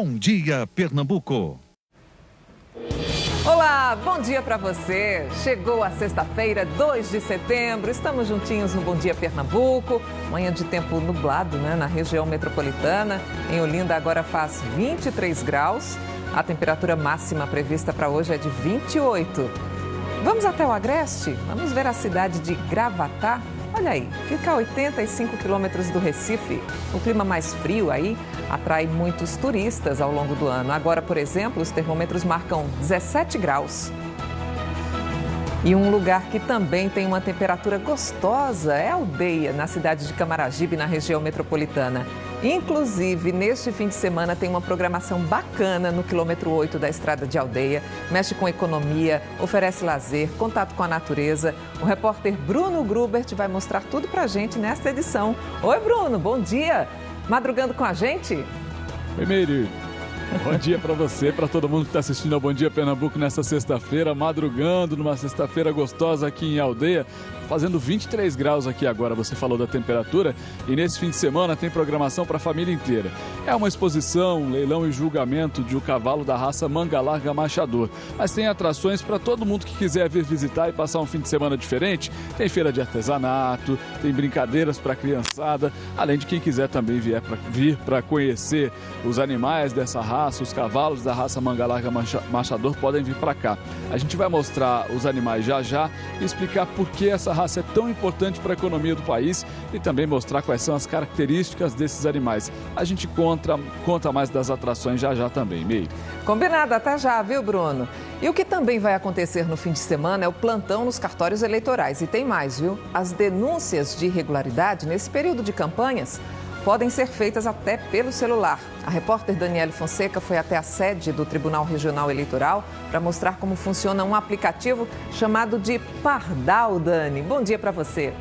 Bom Dia Pernambuco. Olá, bom dia para você. Chegou a sexta-feira, 2 de setembro. Estamos juntinhos no Bom Dia Pernambuco. Manhã de tempo nublado, né, na região metropolitana. Em Olinda agora faz 23 graus. A temperatura máxima prevista para hoje é de 28. Vamos até o Agreste? Vamos ver a cidade de Gravatá. Olha aí, fica a 85 quilômetros do Recife. O clima mais frio aí atrai muitos turistas ao longo do ano. Agora, por exemplo, os termômetros marcam 17 graus. E um lugar que também tem uma temperatura gostosa é Aldeia, na cidade de Camaragibe, na região metropolitana. Inclusive, neste fim de semana tem uma programação bacana no quilômetro 8 da estrada de Aldeia. Mexe com economia, oferece lazer, contato com a natureza. O repórter Bruno Grubert vai mostrar tudo pra gente nesta edição. Oi, Bruno, bom dia! Madrugando com a gente? Oi, Meire. Bom dia para você, para todo mundo que está assistindo ao Bom Dia Pernambuco nessa sexta-feira, madrugando numa sexta-feira gostosa aqui em Aldeia, fazendo 23 graus aqui agora, você falou da temperatura, e nesse fim de semana tem programação para a família inteira. É uma exposição, leilão e julgamento de um cavalo da raça Manga Larga Machador, mas tem atrações para todo mundo que quiser vir visitar e passar um fim de semana diferente. Tem feira de artesanato, tem brincadeiras para a criançada, além de quem quiser também vir para conhecer os animais dessa raça. Os cavalos da raça Manga Larga Machador podem vir para cá. A gente vai mostrar os animais já e explicar por que essa raça é tão importante para a economia do país e também mostrar quais são as características desses animais. A gente conta mais das atrações já também, Meire. Combinado, até já, viu, Bruno? E o que também vai acontecer no fim de semana é o plantão nos cartórios eleitorais. E tem mais, viu? As denúncias de irregularidade nesse período de campanhas podem ser feitas até pelo celular. A repórter Daniele Fonseca foi até a sede do Tribunal Regional Eleitoral para mostrar como funciona um aplicativo chamado de Pardal, Dani. Bom dia para você.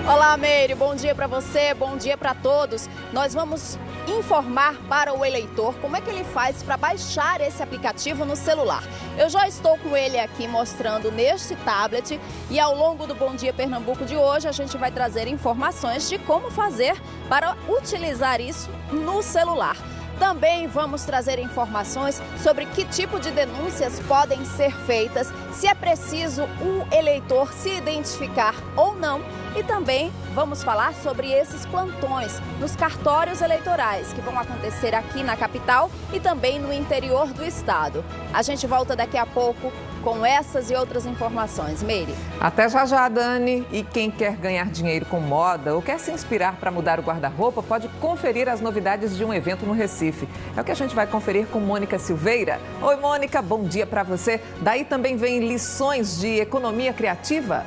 Olá, Meire. Bom dia para você, bom dia para todos. Nós vamos informar para o eleitor como é que ele faz para baixar esse aplicativo no celular. Eu já estou com ele aqui mostrando neste tablet e ao longo do Bom Dia Pernambuco de hoje a gente vai trazer informações de como fazer para utilizar isso no celular. Também vamos trazer informações sobre que tipo de denúncias podem ser feitas, se é preciso o eleitor se identificar ou não. E também vamos falar sobre esses plantões nos cartórios eleitorais que vão acontecer aqui na capital e também no interior do estado. A gente volta daqui a pouco com essas e outras informações. Meire. Até já, Dani. E quem quer ganhar dinheiro com moda ou quer se inspirar para mudar o guarda-roupa, pode conferir as novidades de um evento no Recife. É o que a gente vai conferir com Mônica Silveira. Oi, Mônica, bom dia para você. Daí também vem lições de economia criativa?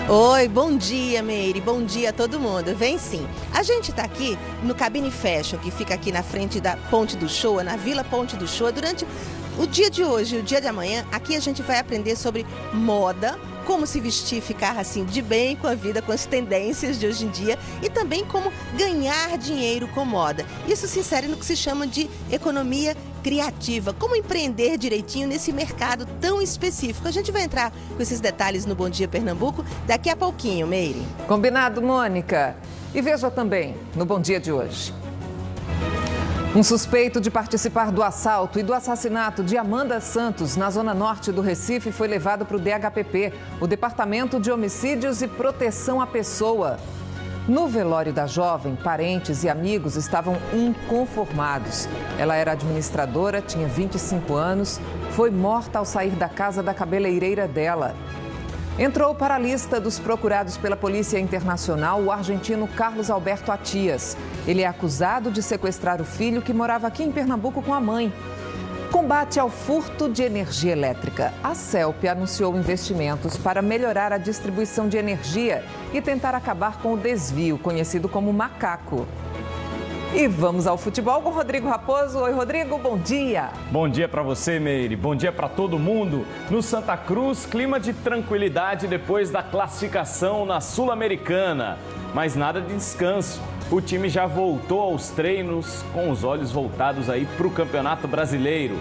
Oi, bom dia, Meire. Bom dia a todo mundo. Vem sim. A gente está aqui no Cabine Fashion, que fica aqui na frente da Ponte do Show, na Vila Ponte do Show. Durante o dia de hoje e o dia de amanhã, aqui a gente vai aprender sobre moda, como se vestir e ficar assim de bem com a vida, com as tendências de hoje em dia e também como ganhar dinheiro com moda. Isso se insere no que se chama de economia criativa, como empreender direitinho nesse mercado tão específico. A gente vai entrar com esses detalhes no Bom Dia Pernambuco daqui a pouquinho, Meire. Combinado, Mônica. E veja também no Bom Dia de hoje. Um suspeito de participar do assalto e do assassinato de Amanda Santos na zona norte do Recife foi levado para o DHPP, o Departamento de Homicídios e Proteção à Pessoa. No velório da jovem, parentes e amigos estavam inconformados. Ela era administradora, tinha 25 anos, foi morta ao sair da casa da cabeleireira dela. Entrou para a lista dos procurados pela Polícia Internacional o argentino Carlos Alberto Atias. Ele é acusado de sequestrar o filho que morava aqui em Pernambuco com a mãe. Combate ao furto de energia elétrica. A CELP anunciou investimentos para melhorar a distribuição de energia e tentar acabar com o desvio, conhecido como macaco. E vamos ao futebol com Rodrigo Raposo. Oi, Rodrigo, bom dia. Bom dia para você, Meire. Bom dia para todo mundo. No Santa Cruz, clima de tranquilidade depois da classificação na Sul-Americana. Mas nada de descanso. O time já voltou aos treinos com os olhos voltados aí para o Campeonato Brasileiro.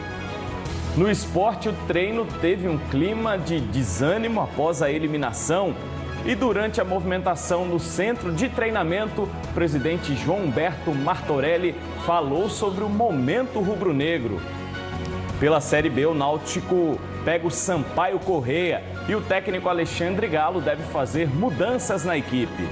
No esporte, o treino teve um clima de desânimo após a eliminação E durante a movimentação no centro de treinamento, o presidente João Humberto Martorelli falou sobre o momento rubro-negro. Pela Série B, o Náutico pega o Sampaio Corrêa e o técnico Alexandre Galo deve fazer mudanças na equipe.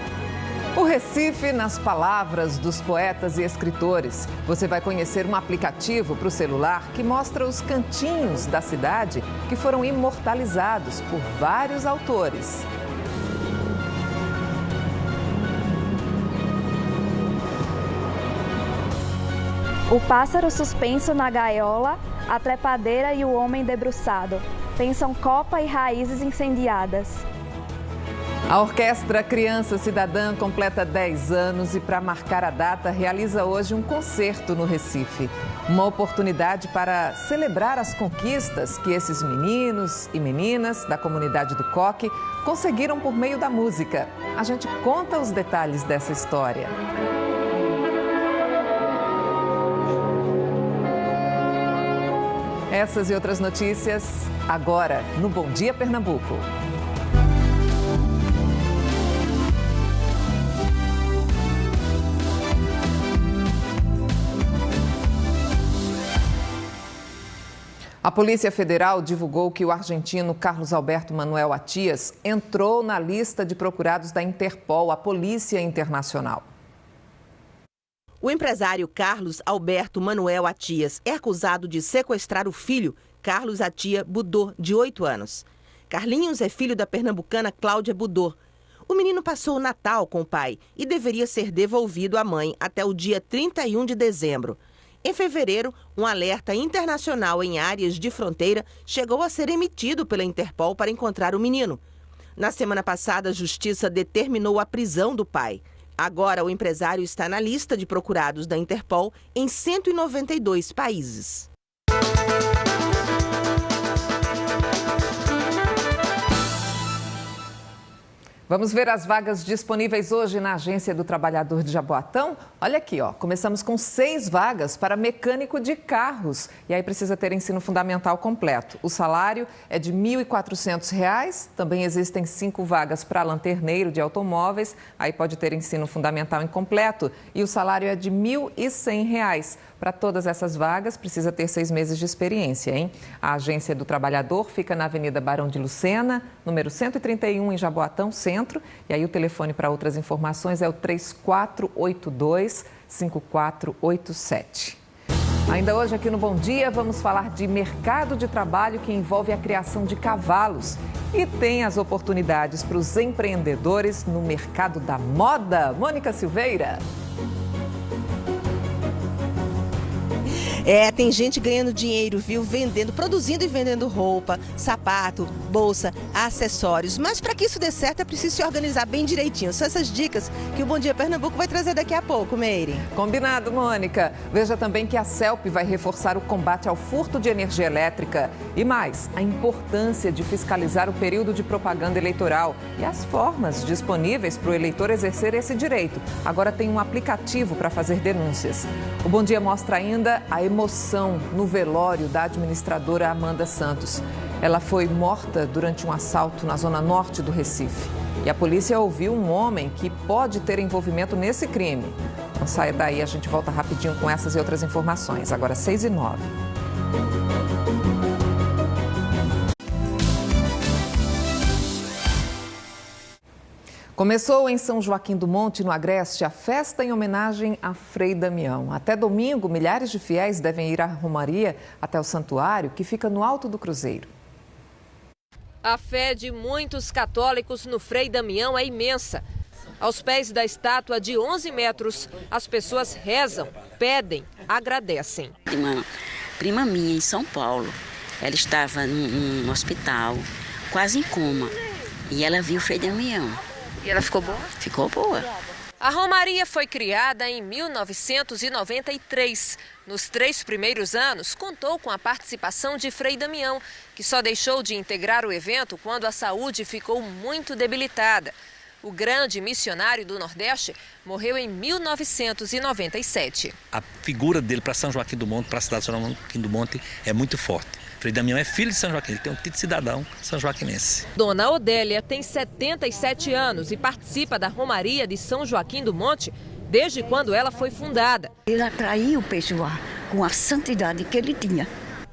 O Recife nas palavras dos poetas e escritores. Você vai conhecer um aplicativo para o celular que mostra os cantinhos da cidade que foram imortalizados por vários autores. O pássaro suspenso na gaiola, a trepadeira e o homem debruçado. Pensam copa e raízes incendiadas. A Orquestra Criança Cidadã completa 10 anos e, para marcar a data, realiza hoje um concerto no Recife. Uma oportunidade para celebrar as conquistas que esses meninos e meninas da comunidade do Coque conseguiram por meio da música. A gente conta os detalhes dessa história. Essas e outras notícias agora no Bom Dia Pernambuco. A Polícia Federal divulgou que o argentino Carlos Alberto Manuel Atias entrou na lista de procurados da Interpol, a Polícia Internacional. O empresário Carlos Alberto Manuel Atias é acusado de sequestrar o filho, Carlos Atia Budô, de 8 anos. Carlinhos é filho da pernambucana Cláudia Budô. O menino passou o Natal com o pai e deveria ser devolvido à mãe até o dia 31 de dezembro. Em fevereiro, um alerta internacional em áreas de fronteira chegou a ser emitido pela Interpol para encontrar o menino. Na semana passada, a Justiça determinou a prisão do pai. Agora, o empresário está na lista de procurados da Interpol em 192 países. Vamos ver as vagas disponíveis hoje na Agência do Trabalhador de Jaboatão? Olha aqui, ó, começamos com 6 vagas para mecânico de carros. E aí precisa ter ensino fundamental completo. O salário é de R$ 1.400. Também existem 5 vagas para lanterneiro de automóveis. Aí pode ter ensino fundamental incompleto. E o salário é de R$ 1.100. Para todas essas vagas, precisa ter 6 meses de experiência, hein? A Agência do Trabalhador fica na Avenida Barão de Lucena, número 131, em Jaboatão, Centro. E aí o telefone para outras informações é o 3482-5487. Ainda hoje aqui no Bom Dia, vamos falar de mercado de trabalho que envolve a criação de cavalos. E tem as oportunidades para os empreendedores no mercado da moda. Mônica Silveira. Tem gente ganhando dinheiro, viu? Vendendo, produzindo e vendendo roupa, sapato, bolsa, acessórios. Mas para que isso dê certo é preciso se organizar bem direitinho. São essas dicas que o Bom Dia Pernambuco vai trazer daqui a pouco, Meire. Combinado, Mônica. Veja também que a CELP vai reforçar o combate ao furto de energia elétrica. E mais, a importância de fiscalizar o período de propaganda eleitoral e as formas disponíveis para o eleitor exercer esse direito. Agora tem um aplicativo para fazer denúncias. O Bom Dia mostra ainda a emoção no velório da administradora Amanda Santos. Ela foi morta durante um assalto na zona norte do Recife. E a polícia ouviu um homem que pode ter envolvimento nesse crime. Não saia daí, a gente volta rapidinho com essas e outras informações. Agora 6h09. Começou em São Joaquim do Monte, no Agreste, a festa em homenagem a Frei Damião. Até domingo, milhares de fiéis devem ir à romaria até o santuário, que fica no alto do Cruzeiro. A fé de muitos católicos no Frei Damião é imensa. Aos pés da estátua de 11 metros, as pessoas rezam, pedem, agradecem. Uma prima minha em São Paulo, ela estava num hospital, quase em coma, e ela viu o Frei Damião. E ela ficou boa? Ficou boa. A romaria foi criada em 1993. Nos 3 primeiros anos, contou com a participação de Frei Damião, que só deixou de integrar o evento quando a saúde ficou muito debilitada. O grande missionário do Nordeste morreu em 1997. A figura dele para São Joaquim do Monte, para a cidade de São Joaquim do Monte, é muito forte. Frei Damião é filho de São Joaquim, ele tem um título de cidadão são-joaquinense. Dona Odélia tem 77 anos e participa da Romaria de São Joaquim do Monte desde quando ela foi fundada. Ele atraiu o pessoal com a santidade que ele tinha.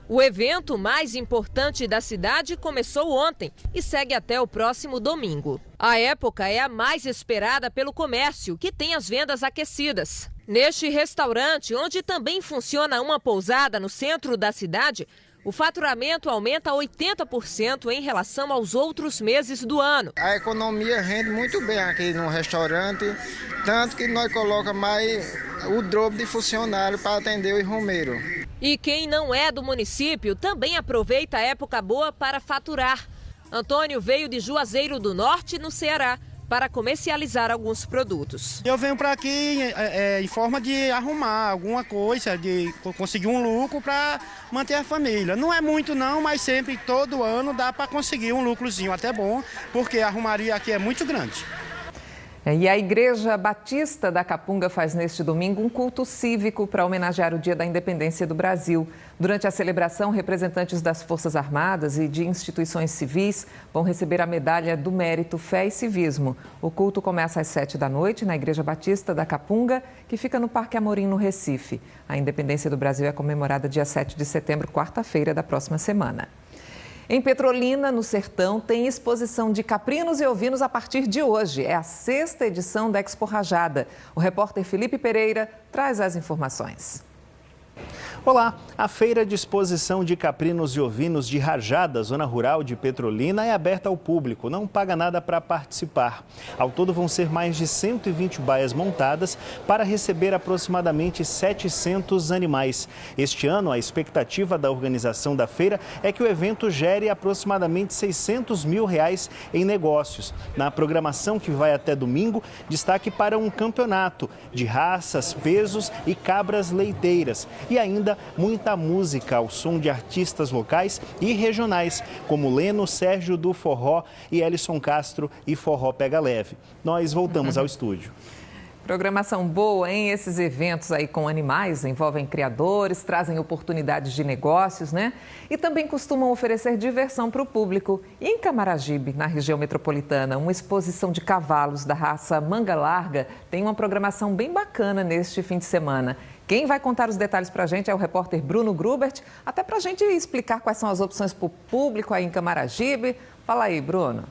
O evento mais importante da cidade começou ontem e segue até o próximo domingo. A época é a mais esperada pelo comércio, que tem as vendas aquecidas. Neste restaurante, onde também funciona uma pousada no centro da cidade, o faturamento aumenta 80% em relação aos outros meses do ano. A economia rende muito bem aqui no restaurante, tanto que nós colocamos mais o dobro de funcionário para atender os romeiros. E quem não é do município também aproveita a época boa para faturar. Antônio veio de Juazeiro do Norte, no Ceará, para comercializar alguns produtos. Eu venho para aqui em forma de arrumar alguma coisa, de conseguir um lucro para manter a família. Não é muito não, mas sempre, todo ano, dá para conseguir um lucrozinho até bom, porque a arrumaria aqui é muito grande. E a Igreja Batista da Capunga faz neste domingo um culto cívico para homenagear o Dia da Independência do Brasil. Durante a celebração, representantes das Forças Armadas e de instituições civis vão receber a medalha do Mérito Fé e Civismo. O culto começa às 19h na Igreja Batista da Capunga, que fica no Parque Amorim, no Recife. A independência do Brasil é comemorada dia 7 de setembro, quarta-feira da próxima semana. Em Petrolina, no Sertão, tem exposição de caprinos e ovinos a partir de hoje. É a 6ª edição da Expo Rajada. O repórter Felipe Pereira traz as informações. Olá, a feira de exposição de caprinos e ovinos de Rajada, zona rural de Petrolina, é aberta ao público, não paga nada para participar. Ao todo vão ser mais de 120 baias montadas para receber aproximadamente 700 animais. Este ano, a expectativa da organização da feira é que o evento gere aproximadamente R$600 mil em negócios. Na programação, que vai até domingo, destaque para um campeonato de raças, pesos e cabras leiteiras. E ainda muita música ao som de artistas locais e regionais, como Leno, Sérgio do Forró e Elison Castro e Forró Pega Leve. Nós voltamos ao estúdio. Programação boa, hein? Esses eventos aí com animais envolvem criadores, trazem oportunidades de negócios, né? E também costumam oferecer diversão para o público. E em Camaragibe, na região metropolitana, uma exposição de cavalos da raça Manga Larga tem uma programação bem bacana neste fim de semana. Quem vai contar os detalhes para a gente é o repórter Bruno Grubert, até para a gente explicar quais são as opções para o público aí em Camaragibe. Fala aí, Bruno.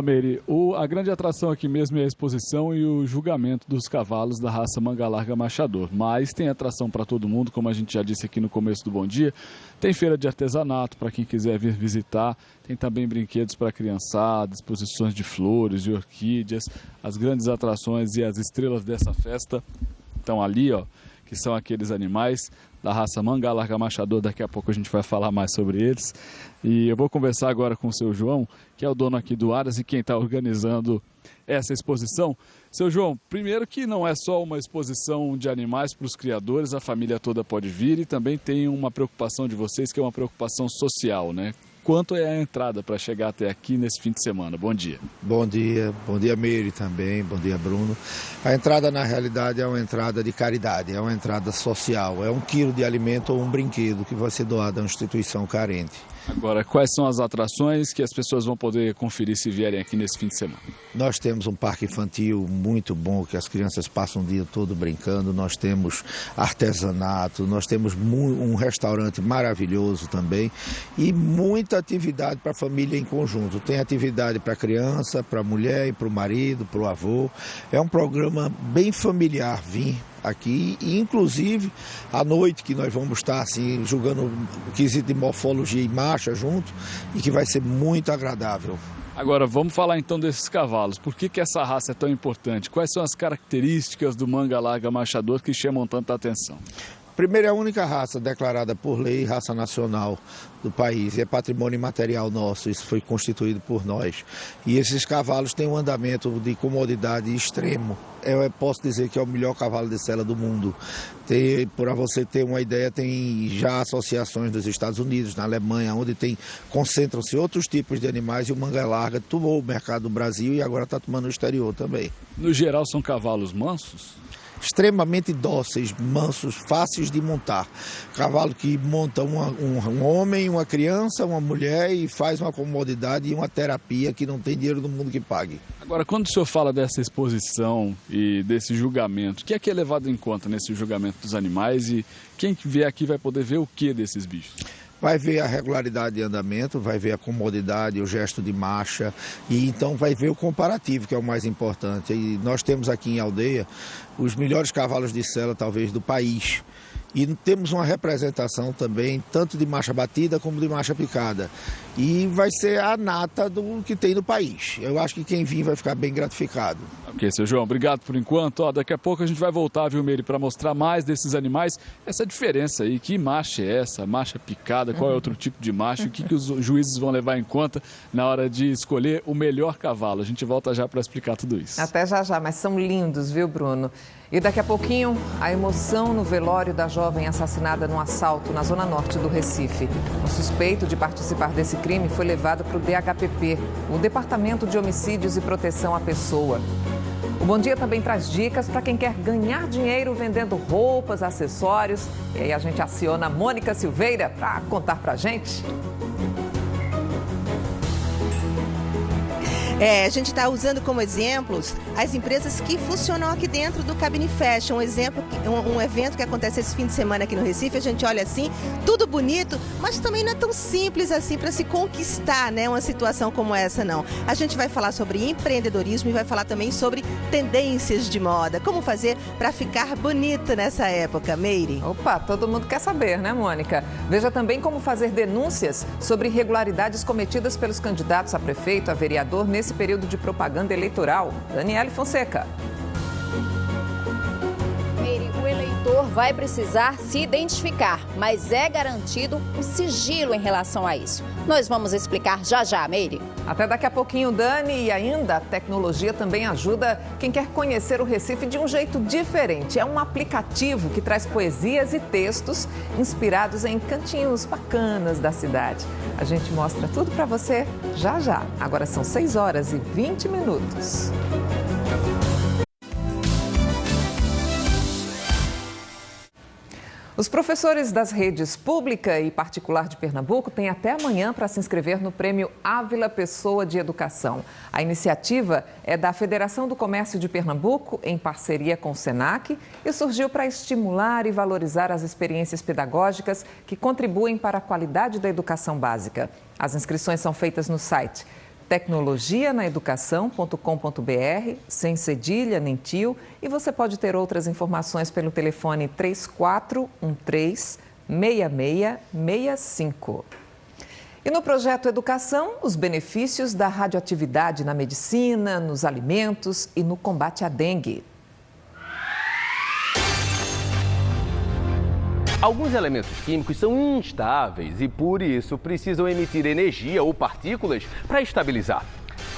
Meire, a grande atração aqui mesmo é a exposição e o julgamento dos cavalos da raça Manga Larga Machador. Mas tem atração para todo mundo, como a gente já disse aqui no começo do Bom Dia. Tem feira de artesanato para quem quiser vir visitar. Tem também brinquedos para criançada, exposições de flores e orquídeas. As grandes atrações e as estrelas dessa festa estão ali, ó, que são aqueles animais da raça Manga Larga Machador. Daqui a pouco a gente vai falar mais sobre eles. E eu vou conversar agora com o seu João, que é o dono aqui do Aras e quem está organizando essa exposição. Seu João, primeiro que não é só uma exposição de animais para os criadores, a família toda pode vir e também tem uma preocupação de vocês, que é uma preocupação social, né? Quanto é a entrada para chegar até aqui nesse fim de semana? Bom dia. Bom dia Meire também, bom dia Bruno. A entrada na realidade é uma entrada de caridade, é uma entrada social, é 1 quilo de alimento ou um brinquedo que vai ser doado a uma instituição carente. Agora, quais são as atrações que as pessoas vão poder conferir se vierem aqui nesse fim de semana? Nós temos um parque infantil muito bom, que as crianças passam o dia todo brincando. Nós temos artesanato, nós temos um restaurante maravilhoso também e muita atividade para a família em conjunto. Tem atividade para a criança, para a mulher e para o marido, para o avô. É um programa bem familiar, aqui, e inclusive à noite que nós vamos estar assim julgando o quesito de morfologia e marcha junto e que vai ser muito agradável. Agora vamos falar então desses cavalos. Por que essa raça é tão importante? Quais são as características do Manga Larga Machador que chamam tanta atenção? Primeiro, é a única raça declarada por lei, raça nacional do país. É patrimônio imaterial nosso, isso foi constituído por nós. E esses cavalos têm um andamento de comodidade extremo. Eu posso dizer que é o melhor cavalo de sela do mundo. Para você ter uma ideia, tem já associações dos Estados Unidos, na Alemanha, onde concentram-se outros tipos de animais e o Manga Larga tomou o mercado do Brasil e agora está tomando o exterior também. No geral, são cavalos mansos? extremamente dóceis, mansos, fáceis de montar. Cavalo que monta um homem, uma criança, uma mulher e faz uma comodidade e uma terapia que não tem dinheiro no mundo que pague. Agora, quando o senhor fala dessa exposição e desse julgamento, o que é levado em conta nesse julgamento dos animais e quem vier aqui vai poder ver o que desses bichos? Vai ver a regularidade de andamento, vai ver a comodidade, o gesto de marcha e então vai ver o comparativo, que é o mais importante. E nós temos aqui em Aldeia os melhores cavalos de sela, talvez, do país. E temos uma representação também, tanto de marcha batida como de marcha picada. E vai ser a nata do que tem no país. Eu acho que quem vir vai ficar bem gratificado. Ok, seu João, obrigado por enquanto. Daqui a pouco a gente vai voltar, viu, Meire, para mostrar mais desses animais. Essa diferença aí, que marcha é essa? Marcha picada, qual é outro tipo de marcha? O que os juízes vão levar em conta na hora de escolher o melhor cavalo? A gente volta já para explicar tudo isso. Até já, mas são lindos, viu, Bruno? E daqui a pouquinho, a emoção no velório da jovem assassinada num assalto na zona norte do Recife. O suspeito de participar desse crime foi levado para o DHPP, o Departamento de Homicídios e Proteção à Pessoa. O Bom Dia também traz dicas para quem quer ganhar dinheiro vendendo roupas, acessórios. E aí a gente aciona a Mônica Silveira para contar para a gente. A gente está usando como exemplos as empresas que funcionam aqui dentro do Cabine Fashion. Um evento que acontece esse fim de semana aqui no Recife. A gente olha assim, tudo bonito, mas também não é tão simples assim para se conquistar, né, uma situação como essa, não. A gente vai falar sobre empreendedorismo e vai falar também sobre tendências de moda. Como fazer para ficar bonita nessa época, Meire? Opa, todo mundo quer saber, né, Mônica? Veja também como fazer denúncias sobre irregularidades cometidas pelos candidatos a prefeito, a vereador, nesse período de propaganda eleitoral. Daniele Fonseca. O eleitor vai precisar se identificar, mas é garantido um sigilo em relação a isso. Nós vamos explicar já, Meire. Até daqui a pouquinho, Dani. E ainda a tecnologia também ajuda quem quer conhecer o Recife de um jeito diferente. É um aplicativo que traz poesias e textos inspirados em cantinhos bacanas da cidade. A gente mostra tudo para você já. Agora são 6h20. Os professores das redes pública e particular de Pernambuco têm até amanhã para se inscrever no Prêmio Ávila Pessoa de Educação. A iniciativa é da Federação do Comércio de Pernambuco, em parceria com o SENAC, e surgiu para estimular e valorizar as experiências pedagógicas que contribuem para a qualidade da educação básica. As inscrições são feitas no site tecnologianaeducação.com.br, sem cedilha nem tio, e você pode ter outras informações pelo telefone 3413-6665. E no projeto Educação, os benefícios da radioatividade na medicina, nos alimentos e no combate à dengue. Alguns elementos químicos são instáveis e, por isso, precisam emitir energia ou partículas para estabilizar.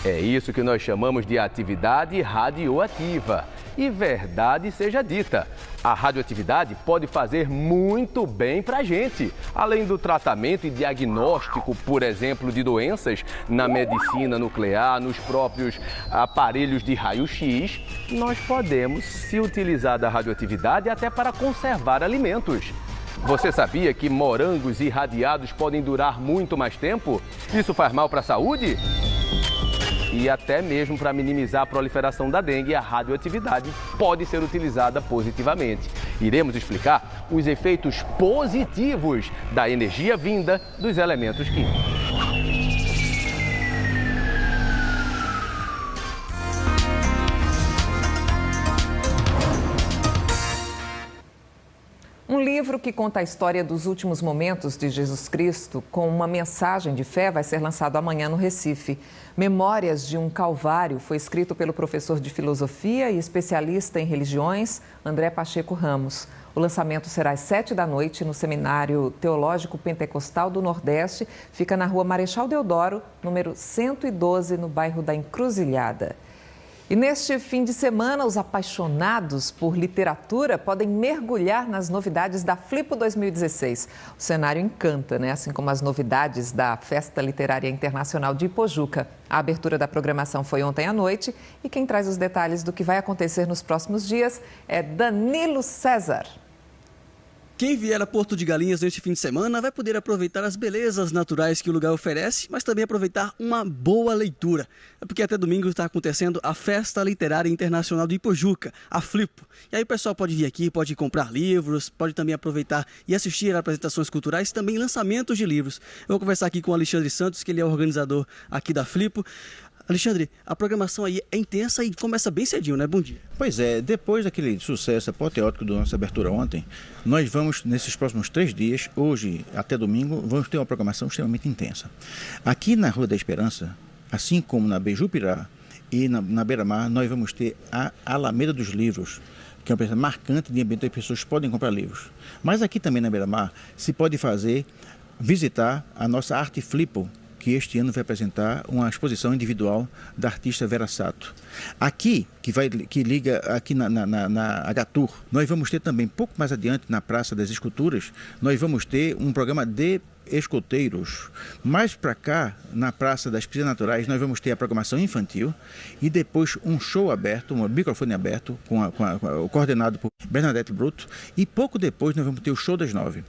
É isso que nós chamamos de atividade radioativa. E verdade seja dita, a radioatividade pode fazer muito bem para a gente. Além do tratamento e diagnóstico, por exemplo, de doenças na medicina nuclear, nos próprios aparelhos de raio-x, nós podemos se utilizar da radioatividade até para conservar alimentos. Você sabia que morangos irradiados podem durar muito mais tempo? Isso faz mal para a saúde? E até mesmo para minimizar a proliferação da dengue, a radioatividade pode ser utilizada positivamente. Iremos explicar os efeitos positivos da energia vinda dos elementos químicos. Um livro que conta a história dos últimos momentos de Jesus Cristo com uma mensagem de fé vai ser lançado amanhã no Recife. Memórias de um Calvário foi escrito pelo professor de filosofia e especialista em religiões, André Pacheco Ramos. O lançamento será às 19h no Seminário Teológico Pentecostal do Nordeste. Fica na rua Marechal Deodoro, número 112, no bairro da Encruzilhada. E neste fim de semana, os apaixonados por literatura podem mergulhar nas novidades da Flippo 2016. O cenário encanta, né? Assim como as novidades da Festa Literária Internacional de Ipojuca. A abertura da programação foi ontem à noite e quem traz os detalhes do que vai acontecer nos próximos dias é Danilo César. Quem vier a Porto de Galinhas neste fim de semana vai poder aproveitar as belezas naturais que o lugar oferece, mas também aproveitar uma boa leitura. É porque até domingo está acontecendo a Festa Literária Internacional de Ipojuca, a Flippo. E aí o pessoal pode vir aqui, pode comprar livros, pode também aproveitar e assistir a apresentações culturais, também lançamentos de livros. Eu vou conversar aqui com o Alexandre Santos, que ele é o organizador aqui da Flippo. Alexandre, a programação aí é intensa e começa bem cedinho, né? Bom dia. Pois é, depois daquele sucesso apoteótico da nossa abertura ontem, nós vamos, nesses próximos 3 dias, hoje até domingo, vamos ter uma programação extremamente intensa. Aqui na Rua da Esperança, assim como na Bejupirá e na Beira-Mar, nós vamos ter a Alameda dos Livros, que é uma peça marcante de ambiente, as pessoas podem comprar livros. Mas aqui também na Beira-Mar se pode visitar a nossa Arte Flippo, que este ano vai apresentar uma exposição individual da artista Vera Sato. Aqui, que liga aqui na Agatur, nós vamos ter também, pouco mais adiante, na Praça das Esculturas, nós vamos ter um programa de escoteiros. Mais para cá, na Praça das Piscinas Naturais, nós vamos ter a programação infantil e depois um show aberto, um microfone aberto, coordenado por Bernadette Bruto, e pouco depois nós vamos ter o show das 9.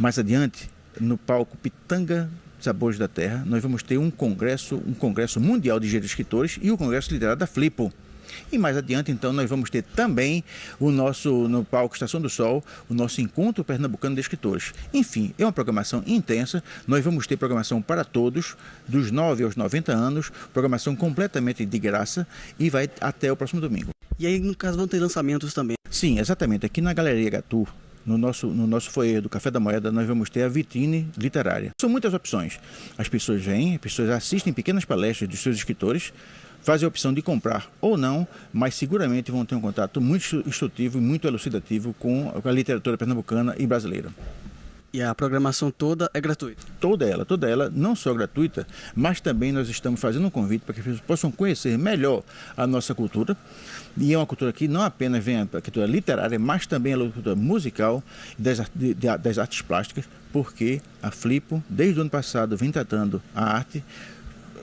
Mais adiante, no palco Pitanga Sabores da Terra, nós vamos ter um congresso mundial de escritores e o congresso literário da Flippo. E mais adiante, então, nós vamos ter também no palco Estação do Sol, o nosso encontro pernambucano de escritores. Enfim, é uma programação intensa, nós vamos ter programação para todos, dos 9 aos 90 anos, programação completamente de graça e vai até o próximo domingo. E aí, no caso, vão ter lançamentos também? Sim, exatamente. Aqui na Galeria Agatur, no nosso foyer do Café da Moeda, nós vamos ter a vitrine literária. São muitas opções. As pessoas vêm, as pessoas assistem pequenas palestras dos seus escritores, fazem a opção de comprar ou não, mas seguramente vão ter um contato muito instrutivo e muito elucidativo com a literatura pernambucana e brasileira. E a programação toda é gratuita? Toda ela, não só gratuita, mas também nós estamos fazendo um convite para que as pessoas possam conhecer melhor a nossa cultura. E é uma cultura que não apenas vem a cultura literária, mas também a cultura musical e das artes plásticas, porque a Flippo, desde o ano passado, vem tratando a arte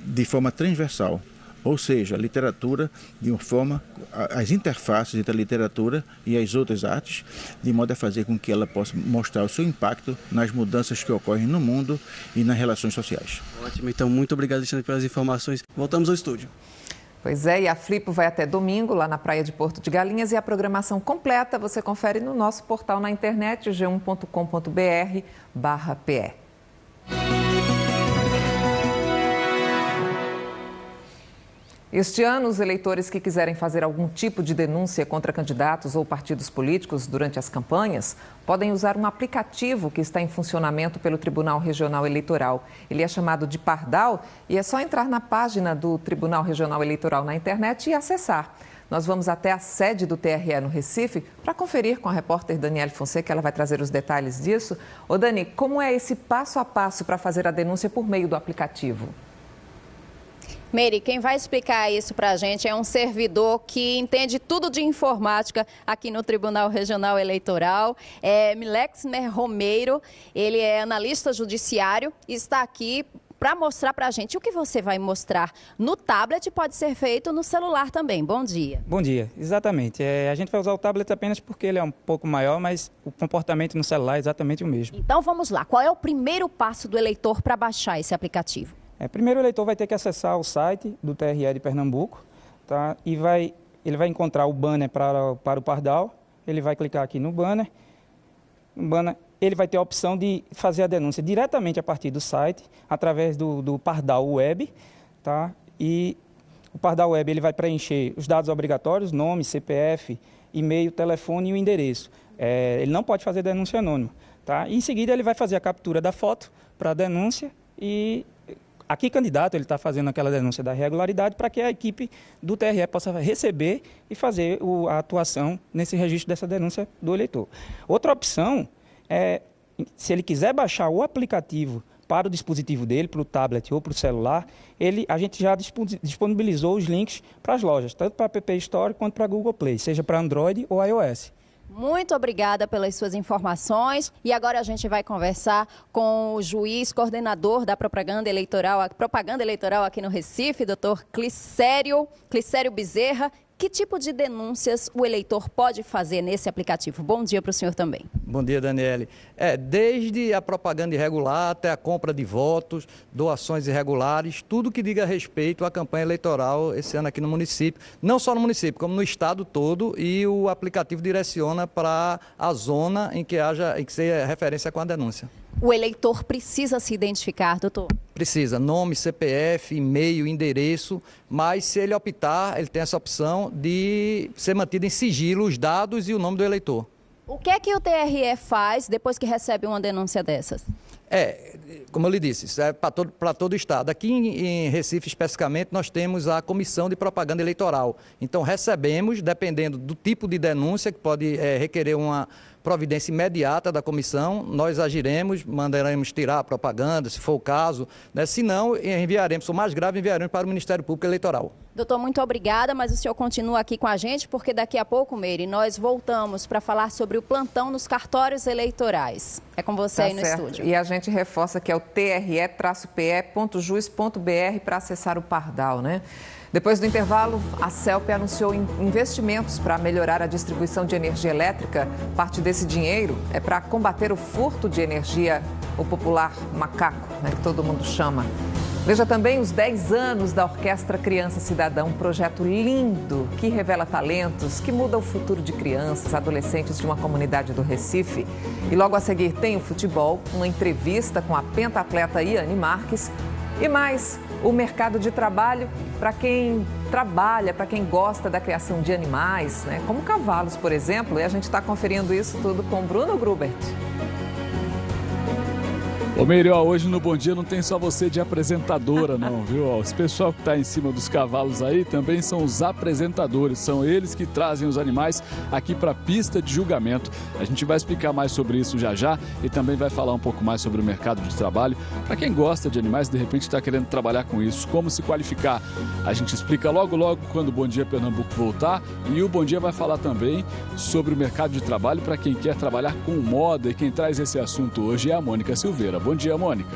de forma transversal. Ou seja, a literatura de uma forma, as interfaces entre a literatura e as outras artes, de modo a fazer com que ela possa mostrar o seu impacto nas mudanças que ocorrem no mundo e nas relações sociais. Ótimo, então muito obrigado, Alexandre, pelas informações. Voltamos ao estúdio. Pois é, e a Flippo vai até domingo, lá na praia de Porto de Galinhas, e a programação completa você confere no nosso portal na internet, g1.com.br/pe. Este ano, os eleitores que quiserem fazer algum tipo de denúncia contra candidatos ou partidos políticos durante as campanhas podem usar um aplicativo que está em funcionamento pelo Tribunal Regional Eleitoral. Ele é chamado de Pardal e é só entrar na página do Tribunal Regional Eleitoral na internet e acessar. Nós vamos até a sede do TRE no Recife para conferir com a repórter Daniele Fonseca, ela vai trazer os detalhes disso. Ô Dani, como é esse passo a passo para fazer a denúncia por meio do aplicativo? Meire, quem vai explicar isso para a gente é um servidor que entende tudo de informática aqui no Tribunal Regional Eleitoral, é Milexner Romeiro, ele é analista judiciário e está aqui para mostrar para a gente. O que você vai mostrar no tablet pode ser feito no celular também. Bom dia. Bom dia, exatamente. A gente vai usar o tablet apenas porque ele é um pouco maior, mas o comportamento no celular é exatamente o mesmo. Então vamos lá, qual é o primeiro passo do eleitor para baixar esse aplicativo? Primeiro o eleitor vai ter que acessar o site do TRE de Pernambuco, tá? E ele vai encontrar o banner para o Pardal, ele vai clicar aqui no banner, ele vai ter a opção de fazer a denúncia diretamente a partir do site, através do Pardal Web, tá? E o Pardal Web ele vai preencher os dados obrigatórios, nome, CPF, e-mail, telefone e o endereço. Ele não pode fazer denúncia anônima, tá? E em seguida ele vai fazer a captura da foto para a denúncia e aqui, candidato, ele está fazendo aquela denúncia da irregularidade para que a equipe do TRE possa receber e fazer a atuação nesse registro dessa denúncia do eleitor. Outra opção é, se ele quiser baixar o aplicativo para o dispositivo dele, para o tablet ou para o celular, a gente já disponibilizou os links para as lojas, tanto para a App Store quanto para a Google Play, seja para Android ou iOS. Muito obrigada pelas suas informações. E agora a gente vai conversar com o juiz coordenador da propaganda eleitoral aqui no Recife, doutor Clicério Bezerra. Que tipo de denúncias o eleitor pode fazer nesse aplicativo? Bom dia para o senhor também. Bom dia, Daniele. Desde a propaganda irregular até a compra de votos, doações irregulares, tudo que diga respeito à campanha eleitoral esse ano aqui no município. Não só no município, como no estado todo, e o aplicativo direciona para a zona em que seja referência com a denúncia. O eleitor precisa se identificar, doutor? Precisa, nome, CPF, e-mail, endereço, mas se ele optar, ele tem essa opção de ser mantido em sigilo os dados e o nome do eleitor. O que é que o TRE faz depois que recebe uma denúncia dessas? Como eu lhe disse, isso é para todo o estado. Aqui em Recife, especificamente, nós temos a Comissão de Propaganda Eleitoral. Então, recebemos, dependendo do tipo de denúncia, que pode requerer uma providência imediata da comissão, nós agiremos, mandaremos tirar a propaganda, se for o caso, né? Se não, enviaremos, se for mais grave, enviaremos para o Ministério Público Eleitoral. Doutor, muito obrigada, mas o senhor continua aqui com a gente, porque daqui a pouco, Meire, nós voltamos para falar sobre o plantão nos cartórios eleitorais. É com você aí no estúdio. E a gente reforça que é o tre-pe.juiz.br para acessar o Pardal, né? Depois do intervalo, a CELP anunciou investimentos para melhorar a distribuição de energia elétrica. Parte desse dinheiro é para combater o furto de energia, o popular macaco, né, que todo mundo chama. Veja também os 10 anos da Orquestra Criança Cidadã, um projeto lindo que revela talentos, que muda o futuro de crianças, adolescentes de uma comunidade do Recife. E logo a seguir tem o futebol, uma entrevista com a pentatleta Iane Marques e mais o mercado de trabalho para quem trabalha, para quem gosta da criação de animais, né, como cavalos, por exemplo. E a gente está conferindo isso tudo com Bruno Grubert. Ô Meire, hoje no Bom Dia não tem só você de apresentadora não, viu? Os pessoal que está em cima dos cavalos aí também são os apresentadores, são eles que trazem os animais aqui para a pista de julgamento. A gente vai explicar mais sobre isso já já e também vai falar um pouco mais sobre o mercado de trabalho. Para quem gosta de animais, de repente está querendo trabalhar com isso, como se qualificar. A gente explica logo quando o Bom Dia Pernambuco voltar, e o Bom Dia vai falar também sobre o mercado de trabalho para quem quer trabalhar com moda, e quem traz esse assunto hoje é a Mônica Silveira. Bom dia, Mônica.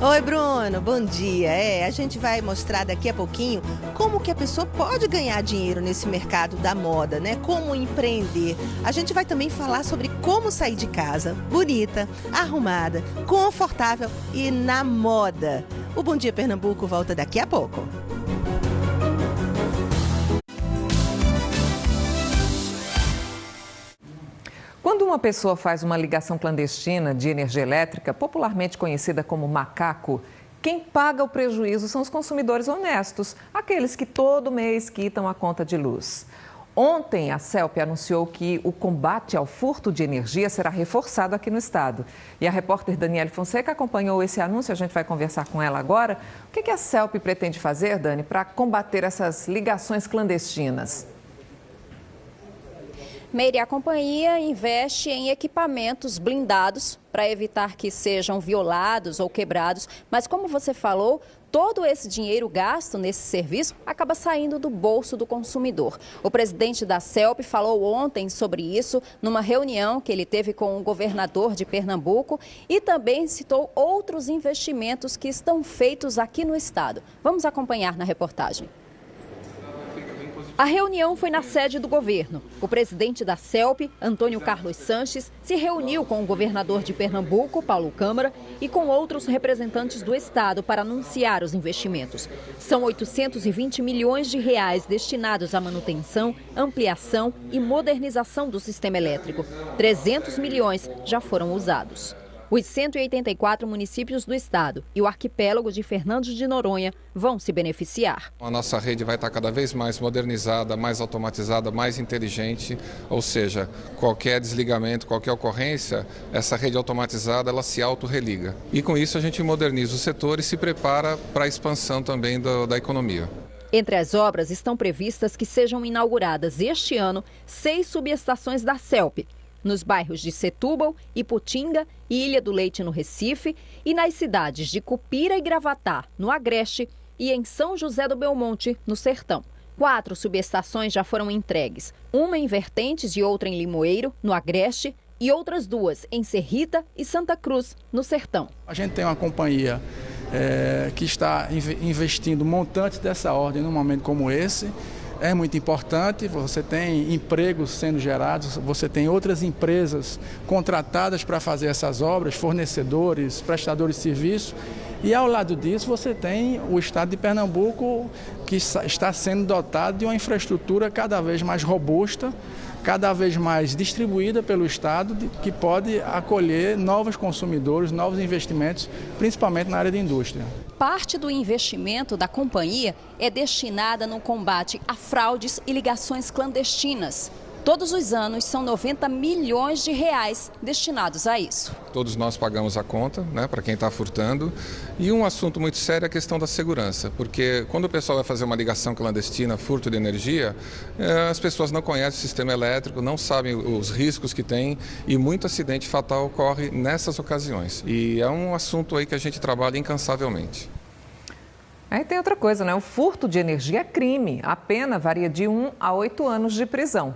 Oi, Bruno, bom dia. A gente vai mostrar daqui a pouquinho como que a pessoa pode ganhar dinheiro nesse mercado da moda, né? Como empreender. A gente vai também falar sobre como sair de casa bonita, arrumada, confortável e na moda. O Bom Dia Pernambuco volta daqui a pouco. Quando uma pessoa faz uma ligação clandestina de energia elétrica, popularmente conhecida como macaco, quem paga o prejuízo são os consumidores honestos, aqueles que todo mês quitam a conta de luz. Ontem, a CELP anunciou que o combate ao furto de energia será reforçado aqui no estado. E a repórter Daniele Fonseca acompanhou esse anúncio, a gente vai conversar com ela agora. O que a CELP pretende fazer, Dani, para combater essas ligações clandestinas? Meire, a companhia investe em equipamentos blindados para evitar que sejam violados ou quebrados, mas como você falou, todo esse dinheiro gasto nesse serviço acaba saindo do bolso do consumidor. O presidente da CELP falou ontem sobre isso numa reunião que ele teve com o governador de Pernambuco e também citou outros investimentos que estão feitos aqui no estado. Vamos acompanhar na reportagem. A reunião foi na sede do governo. O presidente da CELP, Antônio Carlos Sanches, se reuniu com o governador de Pernambuco, Paulo Câmara, e com outros representantes do estado para anunciar os investimentos. São 820 milhões de reais destinados à manutenção, ampliação e modernização do sistema elétrico. 300 milhões já foram usados. Os 184 municípios do estado e o arquipélago de Fernando de Noronha vão se beneficiar. A nossa rede vai estar cada vez mais modernizada, mais automatizada, mais inteligente, ou seja, qualquer desligamento, qualquer ocorrência, essa rede automatizada ela se autorreliga. E com isso a gente moderniza o setor e se prepara para a expansão também da economia. Entre as obras estão previstas que sejam inauguradas este ano 6 subestações da CELP. nos bairros de Setúbal, Iputinga e Ilha do Leite, no Recife, e nas cidades de Cupira e Gravatá, no Agreste, e em São José do Belmonte, no Sertão. 4 subestações já foram entregues, uma em Vertentes e outra em Limoeiro, no Agreste, e outras 2 em Serrita e Santa Cruz, no Sertão. A gente tem uma companhia que está investindo montantes dessa ordem num momento como esse. É muito importante, você tem empregos sendo gerados, você tem outras empresas contratadas para fazer essas obras, fornecedores, prestadores de serviço. E ao lado disso você tem o estado de Pernambuco, que está sendo dotado de uma infraestrutura cada vez mais robusta, cada vez mais distribuída pelo estado, que pode acolher novos consumidores, novos investimentos, principalmente na área de indústria. Parte do investimento da companhia é destinada no combate a fraudes e ligações clandestinas. Todos os anos são 90 milhões de reais destinados a isso. Todos nós pagamos a conta, né, para quem está furtando. E um assunto muito sério é a questão da segurança, porque quando o pessoal vai fazer uma ligação clandestina, furto de energia, as pessoas não conhecem o sistema elétrico, não sabem os riscos que tem e muito acidente fatal ocorre nessas ocasiões. E é um assunto aí que a gente trabalha incansavelmente. Aí tem outra coisa, né? O furto de energia é crime. A pena varia de 1 a 8 anos de prisão.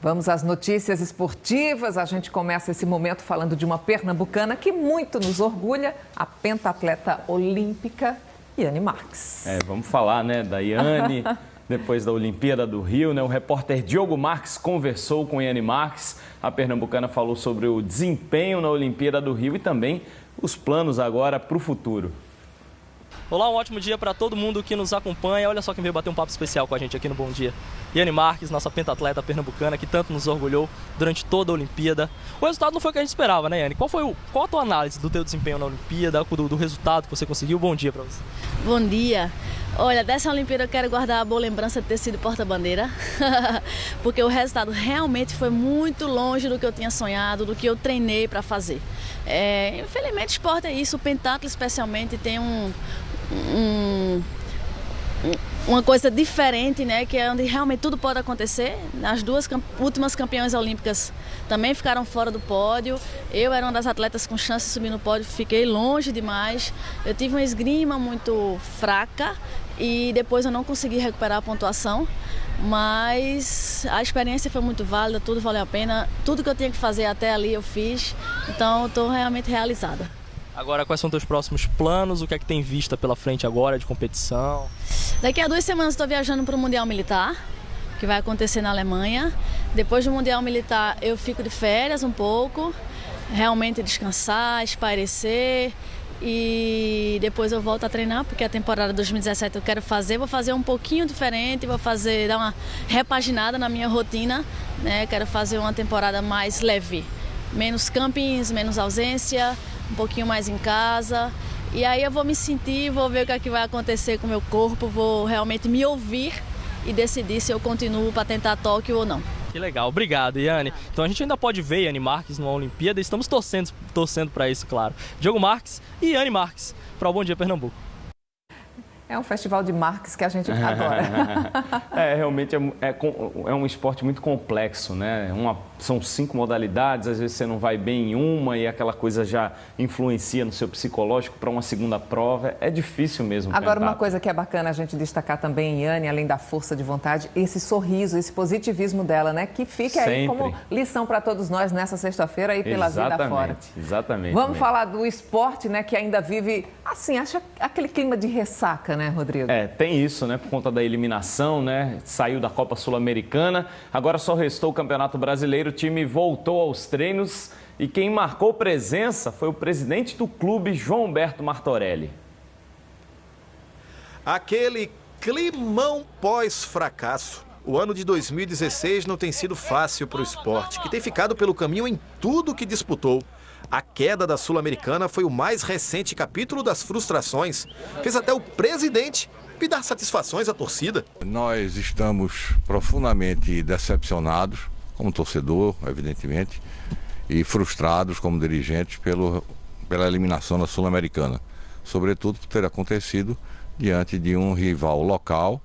Vamos às notícias esportivas. A gente começa esse momento falando de uma pernambucana que muito nos orgulha, a pentatleta olímpica Yane Marques. Vamos falar, né, da Yane, depois da Olimpíada do Rio, né? O repórter Diogo Marques conversou com Yane Marques. A pernambucana falou sobre o desempenho na Olimpíada do Rio e também os planos agora para o futuro. Olá, um ótimo dia para todo mundo que nos acompanha. Olha só quem veio bater um papo especial com a gente aqui no Bom Dia. Yane Marques, nossa pentatleta pernambucana, que tanto nos orgulhou durante toda a Olimpíada. O resultado não foi o que a gente esperava, né, Yane? Qual a tua análise do teu desempenho na Olimpíada, do resultado que você conseguiu? Bom dia para você. Bom dia. Olha, dessa Olimpíada eu quero guardar a boa lembrança de ter sido porta-bandeira, porque o resultado realmente foi muito longe do que eu tinha sonhado, do que eu treinei para fazer. Infelizmente, o esporte é isso, o pentatlo especialmente tem uma coisa diferente, né, que é onde realmente tudo pode acontecer. As 2 últimas campeãs olímpicas também ficaram fora do pódio. Eu era uma das atletas com chance de subir no pódio, fiquei longe demais. Eu tive uma esgrima muito fraca e depois eu não consegui recuperar a pontuação, mas a experiência foi muito válida, tudo valeu a pena. Tudo que eu tinha que fazer até ali eu fiz, então eu estou realmente realizada. Agora, quais são os teus próximos planos? O que é que tem vista pela frente agora de competição? Daqui a 2 semanas estou viajando para o Mundial Militar, que vai acontecer na Alemanha. Depois do Mundial Militar eu fico de férias um pouco, realmente descansar, espairecer. E depois eu volto a treinar, porque a temporada 2017 eu quero vou fazer um pouquinho diferente, dar uma repaginada na minha rotina, né? Quero fazer uma temporada mais leve, menos campings, menos ausência, um pouquinho mais em casa. E aí eu vou me sentir, vou ver o que é que vai acontecer com o meu corpo, vou realmente me ouvir e decidir se eu continuo para tentar Tóquio ou não. Que legal, obrigado, Yane. Então a gente ainda pode ver Yane Marques numa Olimpíada e estamos torcendo para isso, claro. Diogo Marques e Yane Marques para o Bom Dia Pernambuco. É um festival de marcas que a gente adora. Realmente é um esporte muito complexo, né? São 5 modalidades, às vezes você não vai bem em uma e aquela coisa já influencia no seu psicológico para uma segunda prova. É difícil mesmo. Agora, uma coisa que é bacana a gente destacar também, Yane, além da força de vontade, esse sorriso, esse positivismo dela, né? Que fica aí como lição para todos nós nessa sexta-feira aí pela vida fora. Exatamente. Vamos falar do esporte, né? Que ainda vive, assim, acha aquele clima de ressaca, né, Rodrigo? Tem isso, né? Por conta da eliminação, né? Saiu da Copa Sul-Americana. Agora só restou o Campeonato Brasileiro. O time voltou aos treinos e quem marcou presença foi o presidente do clube, João Humberto Martorelli. Aquele climão pós-fracasso. O ano de 2016 não tem sido fácil para o esporte, que tem ficado pelo caminho em tudo que disputou. A queda da Sul-Americana foi o mais recente capítulo das frustrações. Fez até o presidente pedir satisfações à torcida. Nós estamos profundamente decepcionados, como torcedor, evidentemente, e frustrados como dirigentes pela eliminação da Sul-Americana. Sobretudo por ter acontecido diante de um rival local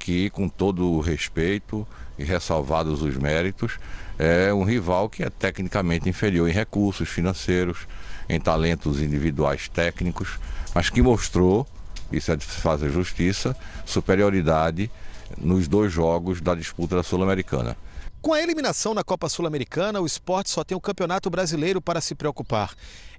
que, com todo o respeito e ressalvados os méritos, é um rival que é tecnicamente inferior em recursos financeiros, em talentos individuais técnicos, mas que mostrou, isso é de fazer justiça, superioridade nos 2 jogos da disputa da Sul-Americana. Com a eliminação na Copa Sul-Americana, o Sport só tem o Campeonato Brasileiro para se preocupar.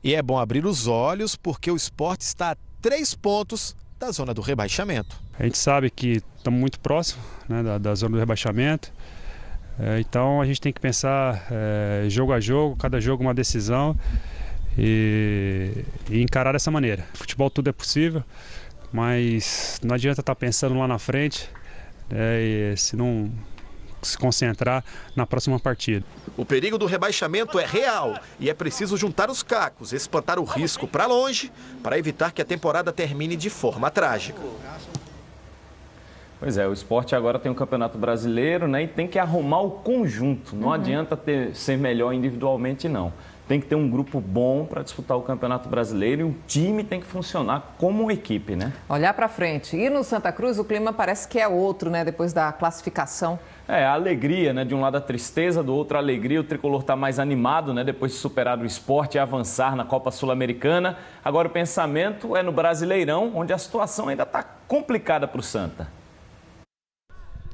E é bom abrir os olhos porque o Sport está a 3 pontos da zona do rebaixamento. A gente sabe que estamos muito próximos, né, da zona do rebaixamento. Então a gente tem que pensar jogo a jogo, cada jogo uma decisão e encarar dessa maneira. Futebol tudo é possível, mas não adianta estar pensando lá na frente se não se concentrar na próxima partida. O perigo do rebaixamento é real e é preciso juntar os cacos, espantar o risco para longe para evitar que a temporada termine de forma trágica. Pois é, o Sport agora tem o Campeonato Brasileiro, né, e tem que arrumar o conjunto. Não adianta ser melhor individualmente, não. Tem que ter um grupo bom para disputar o Campeonato Brasileiro e o time tem que funcionar como equipe, né? Olhar para frente. E no Santa Cruz o clima parece que é outro, né, depois da classificação. A alegria, né? De um lado a tristeza, do outro a alegria. O tricolor está mais animado, né? Depois de superar o Sport e avançar na Copa Sul-Americana. Agora o pensamento é no Brasileirão, onde a situação ainda está complicada para o Santa.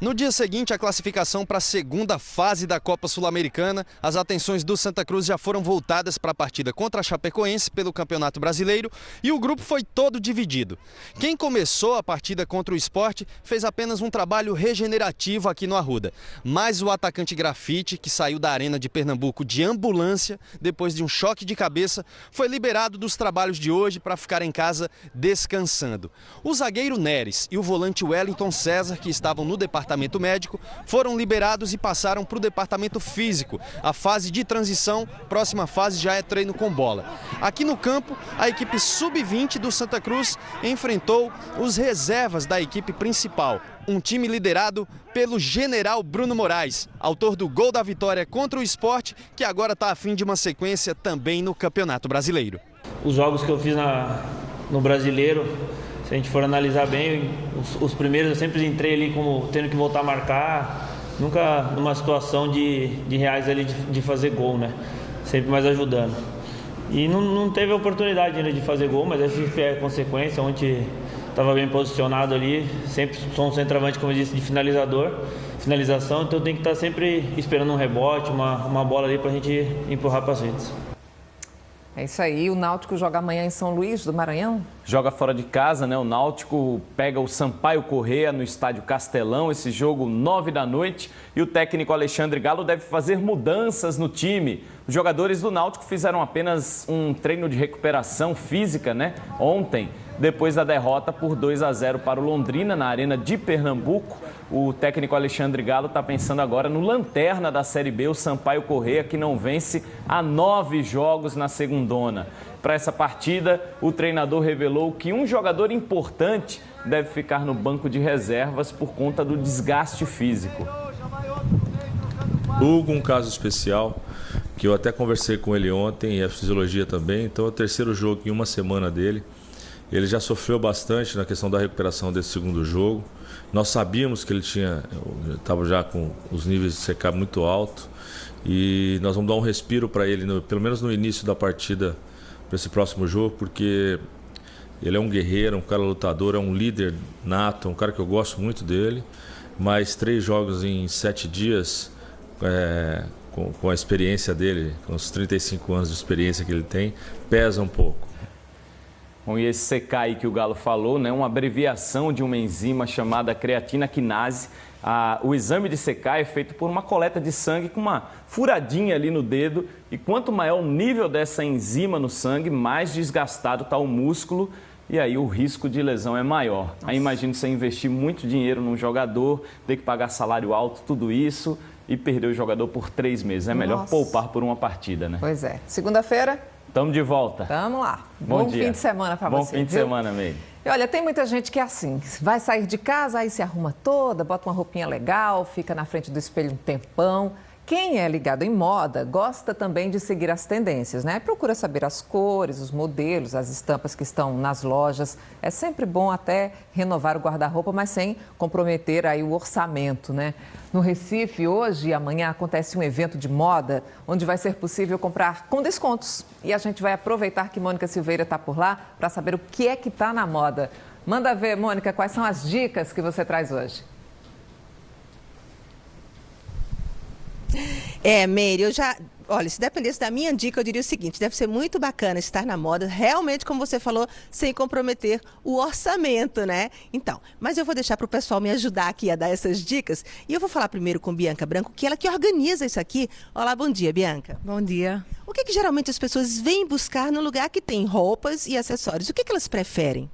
No dia seguinte à classificação para a segunda fase da Copa Sul-Americana, as atenções do Santa Cruz já foram voltadas para a partida contra a Chapecoense pelo Campeonato Brasileiro e o grupo foi todo dividido. Quem começou a partida contra o Sport fez apenas um trabalho regenerativo aqui no Arruda, mas o atacante Grafite, que saiu da Arena de Pernambuco de ambulância depois de um choque de cabeça, foi liberado dos trabalhos de hoje para ficar em casa descansando. O zagueiro Neres e o volante Wellington César, que estavam no departamento médico, foram liberados e passaram para o departamento físico. A fase de transição, próxima fase já é treino com bola. Aqui no campo, a equipe sub-20 do Santa Cruz enfrentou os reservas da equipe principal. Um time liderado pelo general Bruno Moraes, autor do gol da vitória contra o Sport, que agora está a fim de uma sequência também no Campeonato Brasileiro. Os jogos que eu fiz no Brasileiro, se a gente for analisar bem, os primeiros eu sempre entrei ali como tendo que voltar a marcar, nunca numa situação de reais ali de fazer gol, né? Sempre mais ajudando. E não teve a oportunidade ainda de fazer gol, mas acho que é consequência, onde estava bem posicionado ali, sempre sou um centroavante, como eu disse, de finalização, então tem que estar sempre esperando um rebote, uma bola ali para a gente empurrar para as redes. É isso aí, o Náutico joga amanhã em São Luís do Maranhão? Joga fora de casa, né? O Náutico pega o Sampaio Corrêa no estádio Castelão, esse jogo 9 da noite. E o técnico Alexandre Galo deve fazer mudanças no time. Os jogadores do Náutico fizeram apenas um treino de recuperação física, né? Ontem, depois da derrota por 2-0 para o Londrina na Arena de Pernambuco. O técnico Alexandre Galo está pensando agora no lanterna da Série B, o Sampaio Corrêa, que não vence há 9 jogos na segundona. Para essa partida, o treinador revelou que um jogador importante deve ficar no banco de reservas por conta do desgaste físico. Hugo, um caso especial, que eu até conversei com ele ontem, e a fisiologia também, então é o terceiro jogo em uma semana dele. Ele já sofreu bastante na questão da recuperação desse segundo jogo. Nós sabíamos que ele estava já com os níveis de secar muito alto e nós vamos dar um respiro para ele, pelo menos no início da partida, para esse próximo jogo, porque ele é um guerreiro, um cara lutador, é um líder nato, um cara que eu gosto muito dele, mas 3 jogos em 7 dias, com a experiência dele, com os 35 anos de experiência que ele tem, pesa um pouco. Bom, e esse secai que o Galo falou, né, uma abreviação de uma enzima chamada creatina quinase. O exame de secai é feito por uma coleta de sangue com uma furadinha ali no dedo. E quanto maior o nível dessa enzima no sangue, mais desgastado está o músculo. E aí o risco de lesão é maior. Aí imagina você investir muito dinheiro num jogador, ter que pagar salário alto, tudo isso, e perder o jogador por 3 meses. É melhor poupar por uma partida, né? Pois é. Segunda-feira... Estamos de volta. Vamos lá. Bom fim de semana para você. Bom fim de semana, Meire. E olha, tem muita gente que é assim, vai sair de casa, aí se arruma toda, bota uma roupinha legal, fica na frente do espelho um tempão. Quem é ligado em moda gosta também de seguir as tendências, né? Procura saber as cores, os modelos, as estampas que estão nas lojas. É sempre bom até renovar o guarda-roupa, mas sem comprometer aí o orçamento, né? No Recife, hoje e amanhã, acontece um evento de moda onde vai ser possível comprar com descontos. E a gente vai aproveitar que Mônica Silveira está por lá para saber o que é que está na moda. Manda ver, Mônica, quais são as dicas que você traz hoje? Meire, olha, se dependesse da minha dica, eu diria o seguinte, deve ser muito bacana estar na moda, realmente, como você falou, sem comprometer o orçamento, né? Então, mas eu vou deixar para o pessoal me ajudar aqui a dar essas dicas, e eu vou falar primeiro com Bianca Branco, que ela que organiza isso aqui. Olá, bom dia, Bianca. Bom dia. O que geralmente as pessoas vêm buscar no lugar que tem roupas e acessórios? O que elas preferem?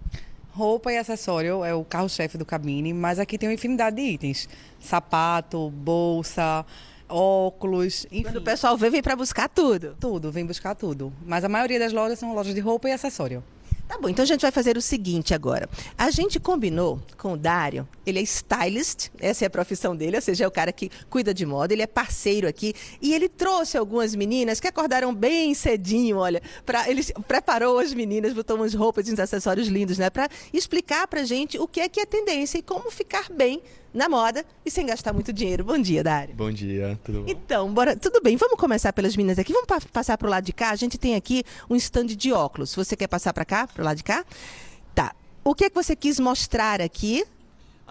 Roupa e acessório é o carro-chefe do Cabine, mas aqui tem uma infinidade de itens. Sapato, bolsa, óculos, enfim. Quando o pessoal vem para buscar tudo? Tudo, vem buscar tudo. Mas a maioria das lojas são lojas de roupa e acessório. Tá bom, então a gente vai fazer o seguinte agora. A gente combinou com o Dário, ele é stylist, essa é a profissão dele, ou seja, é o cara que cuida de moda, ele é parceiro aqui, e ele trouxe algumas meninas que acordaram bem cedinho, olha, ele preparou as meninas, botou umas roupas e uns acessórios lindos, né, para explicar pra gente o que é tendência e como ficar bem na moda e sem gastar muito dinheiro. Bom dia, Dário. Bom dia, tudo bom? Então, bora, tudo bem, vamos começar pelas meninas aqui, vamos passar pro lado de cá, a gente tem aqui um stand de óculos, você quer passar para cá, pro lado de cá? Tá, o que é que você quis mostrar aqui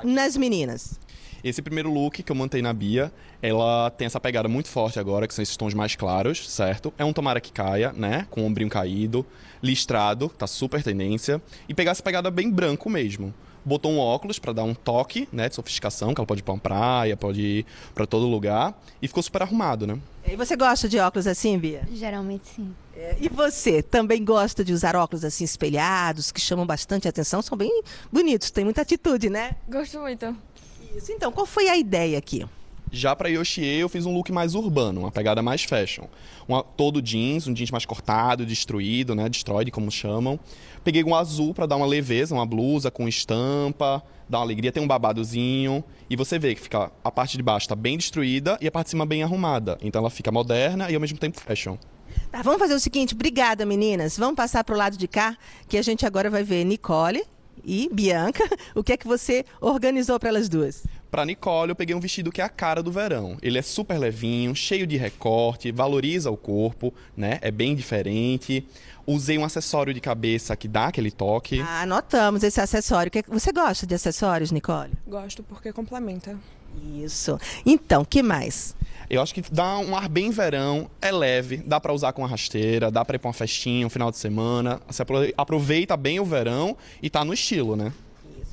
nas meninas? Esse primeiro look que eu montei na Bia, ela tem essa pegada muito forte agora, que são esses tons mais claros, certo? É um tomara que caia, né? Com o ombrinho caído, listrado, tá super tendência. E pegar essa pegada bem branco mesmo. Botou um óculos para dar um toque, né, de sofisticação, que ela pode ir para uma praia, pode ir para todo lugar. E ficou super arrumado, né? E você gosta de óculos assim, Bia? Geralmente sim. E você também gosta de usar óculos assim espelhados, que chamam bastante atenção, são bem bonitos, tem muita atitude, né? Gosto muito. Isso, então, qual foi a ideia aqui? Já para Yoshie eu fiz um look mais urbano, uma pegada mais fashion. Todo jeans, um jeans mais cortado, destruído, né, destroyed como chamam. Peguei um azul para dar uma leveza, uma blusa com estampa, dar uma alegria, tem um babadozinho. E você vê que fica, a parte de baixo está bem destruída e a parte de cima bem arrumada. Então ela fica moderna e ao mesmo tempo fashion. Tá, vamos fazer o seguinte, obrigada meninas, vamos passar para o lado de cá, que a gente agora vai ver Nicole e Bianca. O que é que você organizou para elas duas? Para Nicole, eu peguei um vestido que é a cara do verão. Ele é super levinho, cheio de recorte, valoriza o corpo, né? É bem diferente. Usei um acessório de cabeça que dá aquele toque. Ah, notamos esse acessório. Você gosta de acessórios, Nicole? Gosto, porque complementa. Isso. Então, o que mais? Eu acho que dá um ar bem verão, é leve, dá para usar com uma rasteira, dá para ir para uma festinha, um final de semana. Você aproveita bem o verão e tá no estilo, né?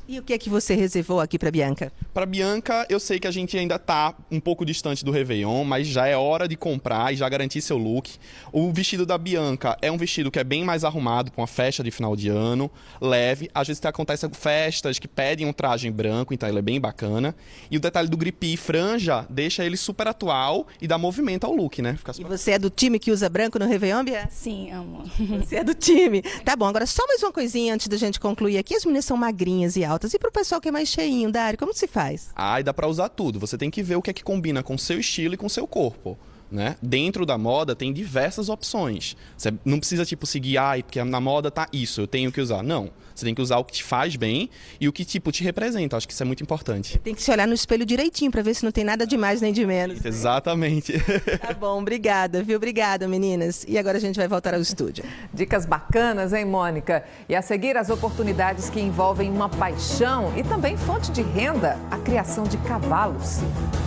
E o que é que você reservou aqui para Bianca? Para Bianca, eu sei que a gente ainda está um pouco distante do Réveillon, mas já é hora de comprar e já garantir seu look. O vestido da Bianca é um vestido que é bem mais arrumado para uma festa de final de ano, leve. Às vezes acontecem festas que pedem um traje em branco, então ele é bem bacana. E o detalhe do gripe e franja deixa ele super atual e dá movimento ao look, né? E você é do time que usa branco no Réveillon, Bia? Sim, amo. Você é do time. Tá bom, agora só mais uma coisinha antes da gente concluir aqui. As meninas são magrinhas e altas. E pro pessoal que é mais cheinho, Dário, como se faz? E dá pra usar tudo. Você tem que ver o que é que combina com o seu estilo e com o seu corpo, né? Dentro da moda tem diversas opções. Você não precisa, seguir, porque na moda tá isso, eu tenho que usar. Não. Você tem que usar o que te faz bem e o que, te representa. Acho que isso é muito importante. Tem que se olhar no espelho direitinho para ver se não tem nada de mais nem de menos. Exatamente. Tá bom, obrigada, viu? Obrigada, meninas. E agora a gente vai voltar ao estúdio. Dicas bacanas, hein, Mônica? E a seguir, as oportunidades que envolvem uma paixão e também fonte de renda, a criação de cavalos.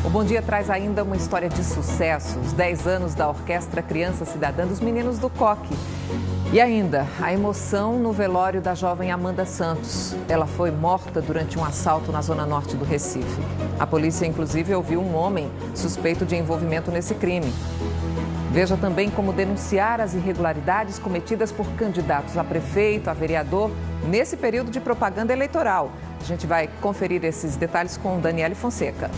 O Bom Dia traz ainda uma história de sucesso, os 10 anos da Orquestra Criança Cidadã dos Meninos do Coque. E ainda, a emoção no velório da jovem Amanda Santos. Ela foi morta durante um assalto na zona norte do Recife. A polícia, inclusive, ouviu um homem suspeito de envolvimento nesse crime. Veja também como denunciar as irregularidades cometidas por candidatos a prefeito, a vereador, nesse período de propaganda eleitoral. A gente vai conferir esses detalhes com Daniele Fonseca.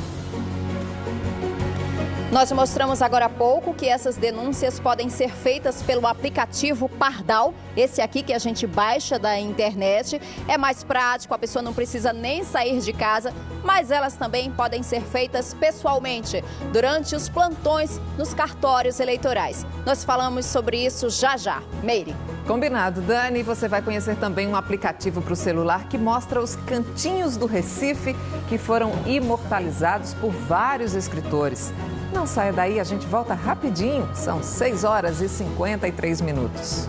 Nós mostramos agora há pouco que essas denúncias podem ser feitas pelo aplicativo Pardal, esse aqui que a gente baixa da internet. É mais prático, a pessoa não precisa nem sair de casa, mas elas também podem ser feitas pessoalmente, durante os plantões nos cartórios eleitorais. Nós falamos sobre isso já já. Meire. Combinado, Dani. Você vai conhecer também um aplicativo para o celular que mostra os cantinhos do Recife que foram imortalizados por vários escritores. Não saia daí, a gente volta rapidinho. São 6h53.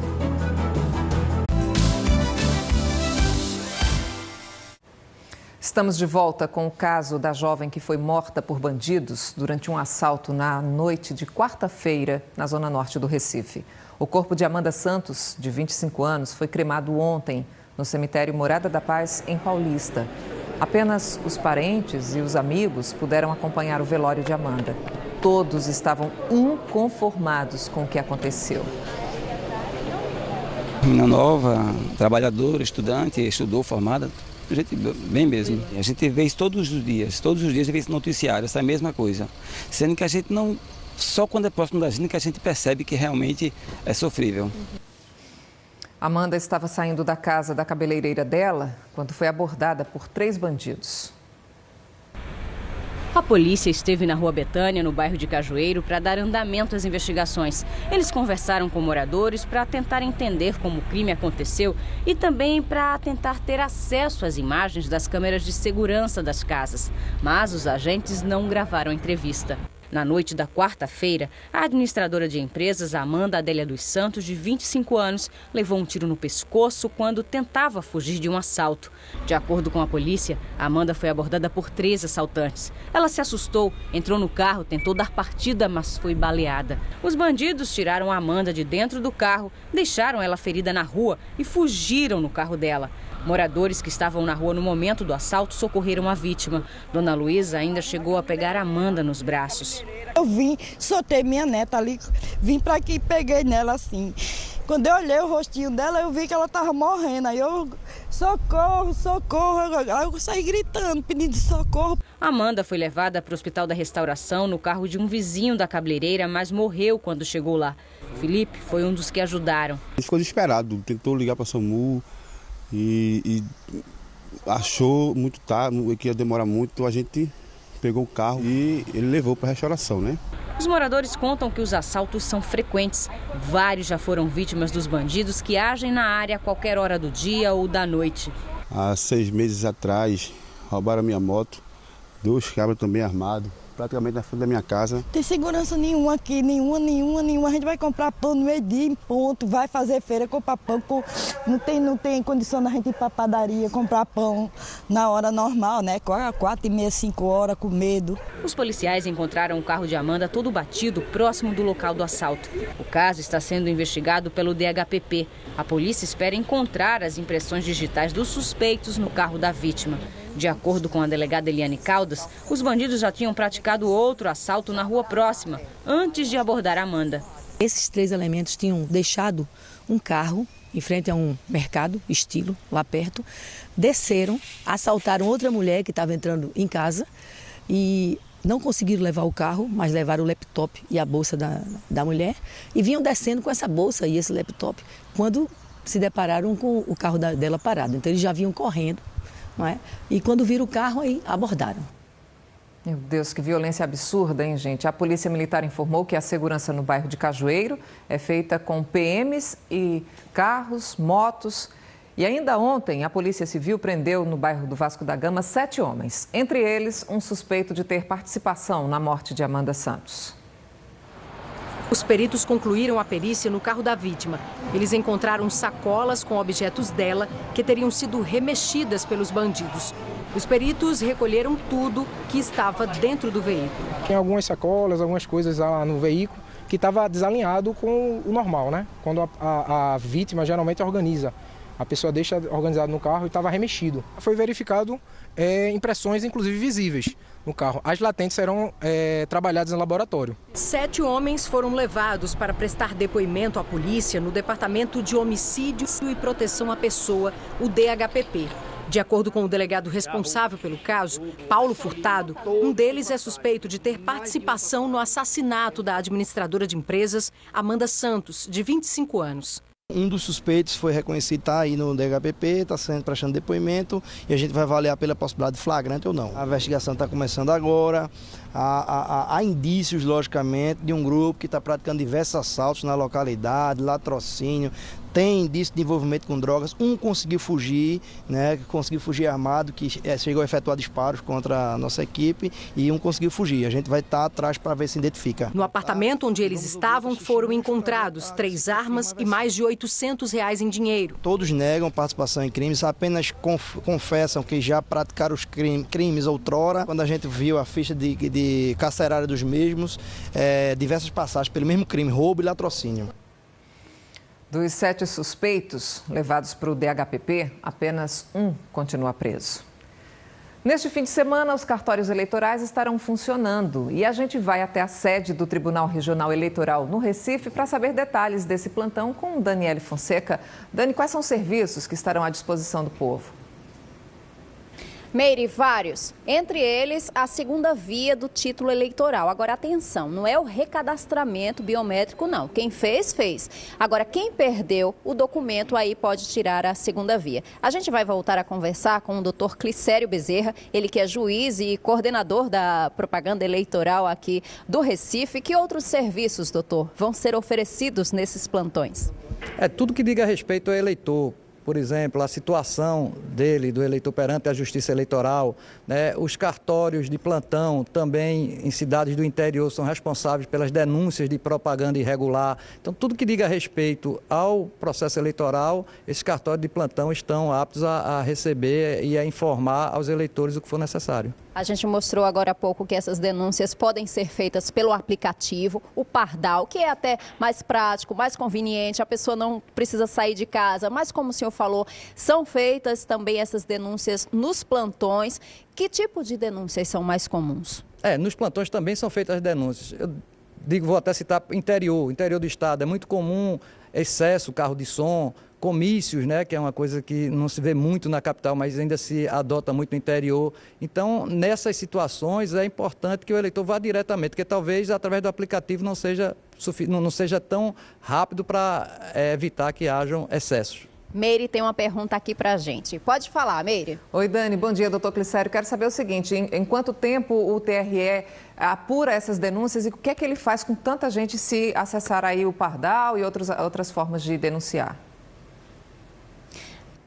Estamos de volta com o caso da jovem que foi morta por bandidos durante um assalto na noite de quarta-feira na zona norte do Recife. O corpo de Amanda Santos, de 25 anos, foi cremado ontem no cemitério Morada da Paz, em Paulista. Apenas os parentes e os amigos puderam acompanhar o velório de Amanda. Todos estavam inconformados com o que aconteceu. Menina nova, trabalhadora, estudante, estudou, formada, gente bem mesmo. A gente vê isso todos os dias a gente vê esse noticiário, essa mesma coisa. Sendo que a gente não, só quando é próximo da gente que a gente percebe que realmente é sofrível. Amanda estava saindo da casa da cabeleireira dela quando foi abordada por 3 bandidos. A polícia esteve na Rua Betânia, no bairro de Cajueiro, para dar andamento às investigações. Eles conversaram com moradores para tentar entender como o crime aconteceu e também para tentar ter acesso às imagens das câmeras de segurança das casas. Mas os agentes não gravaram a entrevista. Na noite da quarta-feira, a administradora de empresas, Amanda Adélia dos Santos, de 25 anos, levou um tiro no pescoço quando tentava fugir de um assalto. De acordo com a polícia, Amanda foi abordada por 3 assaltantes. Ela se assustou, entrou no carro, tentou dar partida, mas foi baleada. Os bandidos tiraram a Amanda de dentro do carro, deixaram ela ferida na rua e fugiram no carro dela. Moradores que estavam na rua no momento do assalto socorreram a vítima. Dona Luísa ainda chegou a pegar Amanda nos braços. Eu vim, soltei minha neta ali, vim para aqui e peguei nela assim. Quando eu olhei o rostinho dela, eu vi que ela estava morrendo. Aí eu, socorro, socorro. Aí eu saí gritando, pedindo socorro. Amanda foi levada para o Hospital da Restauração no carro de um vizinho da cabeleireira, mas morreu quando chegou lá. Felipe foi um dos que ajudaram. Ele ficou desesperado, tentou ligar para a SAMU. E achou muito tarde, que ia demorar muito, então a gente pegou o carro e ele levou para a restauração, né? Os moradores contam que os assaltos são frequentes. Vários já foram vítimas dos bandidos que agem na área a qualquer hora do dia ou da noite. Há 6 meses atrás, roubaram a minha moto, 2 cabras também armados, praticamente na frente da minha casa. Não tem segurança nenhuma aqui, nenhuma. A gente vai comprar pão no meio-dia em ponto, vai fazer feira, comprar pão. Não tem condição da gente ir para a padaria, comprar pão na hora normal, né? 4h30, 5 horas, com medo. Os policiais encontraram o carro de Amanda todo batido próximo do local do assalto. O caso está sendo investigado pelo DHPP. A polícia espera encontrar as impressões digitais dos suspeitos no carro da vítima. De acordo com a delegada Eliane Caldas, os bandidos já tinham praticado outro assalto na rua próxima, antes de abordar Amanda. Esses 3 elementos tinham deixado um carro em frente a um mercado, estilo, lá perto, desceram, assaltaram outra mulher que estava entrando em casa e não conseguiram levar o carro, mas levaram o laptop e a bolsa da mulher e vinham descendo com essa bolsa e esse laptop quando se depararam com o carro dela parado. Então eles já vinham correndo. Não é? E quando viram o carro, aí abordaram. Meu Deus, que violência absurda, hein, gente? A Polícia Militar informou que a segurança no bairro de Cajueiro é feita com PMs e carros, motos. E ainda ontem, a Polícia Civil prendeu no bairro do Vasco da Gama 7 homens. Entre eles, um suspeito de ter participação na morte de Amanda Santos. Os peritos concluíram a perícia no carro da vítima. Eles encontraram sacolas com objetos dela que teriam sido remexidas pelos bandidos. Os peritos recolheram tudo que estava dentro do veículo. Tem algumas sacolas, algumas coisas lá no veículo que estava desalinhado com o normal, né? Quando a vítima geralmente organiza. A pessoa deixa organizado no carro e estava remexido. Foi verificado impressões, inclusive visíveis, no carro. As latentes serão trabalhadas em laboratório. 7 homens foram levados para prestar depoimento à polícia no Departamento de Homicídio e Proteção à Pessoa, o DHPP. De acordo com o delegado responsável pelo caso, Paulo Furtado, um deles é suspeito de ter participação no assassinato da administradora de empresas, Amanda Santos, de 25 anos. Um dos suspeitos foi reconhecido, está aí no DHPP, está sendo prestando depoimento e a gente vai avaliar pela possibilidade de flagrante ou não. A investigação está começando agora, há indícios, logicamente, de um grupo que está praticando diversos assaltos na localidade, latrocínio, tem indício de envolvimento com drogas. Um conseguiu fugir, né, conseguiu fugir armado, que chegou a efetuar disparos contra a nossa equipe e um conseguiu fugir. A gente vai estar atrás para ver se identifica. No apartamento onde eles estavam foram encontrados 3 armas e mais de R$800 em dinheiro. Todos negam participação em crimes, apenas confessam que já praticaram os crimes outrora. Quando a gente viu a ficha de carcerária dos mesmos, diversas passagens pelo mesmo crime, roubo e latrocínio. Dos 7 suspeitos levados para o DHPP, apenas um continua preso. Neste fim de semana, os cartórios eleitorais estarão funcionando e a gente vai até a sede do Tribunal Regional Eleitoral no Recife para saber detalhes desse plantão com Daniele Fonseca. Dani, quais são os serviços que estarão à disposição do povo? Meire, vários. Entre eles, a segunda via do título eleitoral. Agora, atenção, não é o recadastramento biométrico, não. Quem fez, fez. Agora, quem perdeu o documento aí pode tirar a segunda via. A gente vai voltar a conversar com o doutor Clicério Bezerra, ele que é juiz e coordenador da propaganda eleitoral aqui do Recife. Que outros serviços, doutor, vão ser oferecidos nesses plantões? Tudo que diga respeito ao eleitor. Por exemplo, a situação do eleitor perante a Justiça Eleitoral, né? Os cartórios de plantão também em cidades do interior são responsáveis pelas denúncias de propaganda irregular. Então, tudo que diga respeito ao processo eleitoral, esses cartórios de plantão estão aptos a receber e a informar aos eleitores o que for necessário. A gente mostrou agora há pouco que essas denúncias podem ser feitas pelo aplicativo, o Pardal, que é até mais prático, mais conveniente, a pessoa não precisa sair de casa, mas como o senhor falou, são feitas também essas denúncias nos plantões. Que tipo de denúncias são mais comuns? Nos plantões também são feitas as denúncias. Vou até citar interior do estado, é muito comum excesso, carro de som, comícios, né, que é uma coisa que não se vê muito na capital, mas ainda se adota muito no interior. Então, nessas situações, é importante que o eleitor vá diretamente, porque talvez através do aplicativo não seja tão rápido para evitar que hajam excessos. Meire tem uma pergunta aqui para a gente. Pode falar, Meire. Oi, Dani. Bom dia, doutor Clicério. Quero saber o seguinte, em quanto tempo o TRE apura essas denúncias e o que é que ele faz com tanta gente se acessar aí o Pardal e outras formas de denunciar?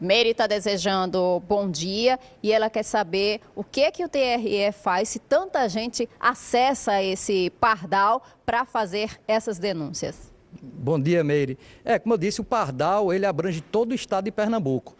Meire está desejando bom dia e ela quer saber o que o TRE faz se tanta gente acessa esse Pardal para fazer essas denúncias. Bom dia, Meire. Como eu disse, o Pardal ele abrange todo o estado de Pernambuco.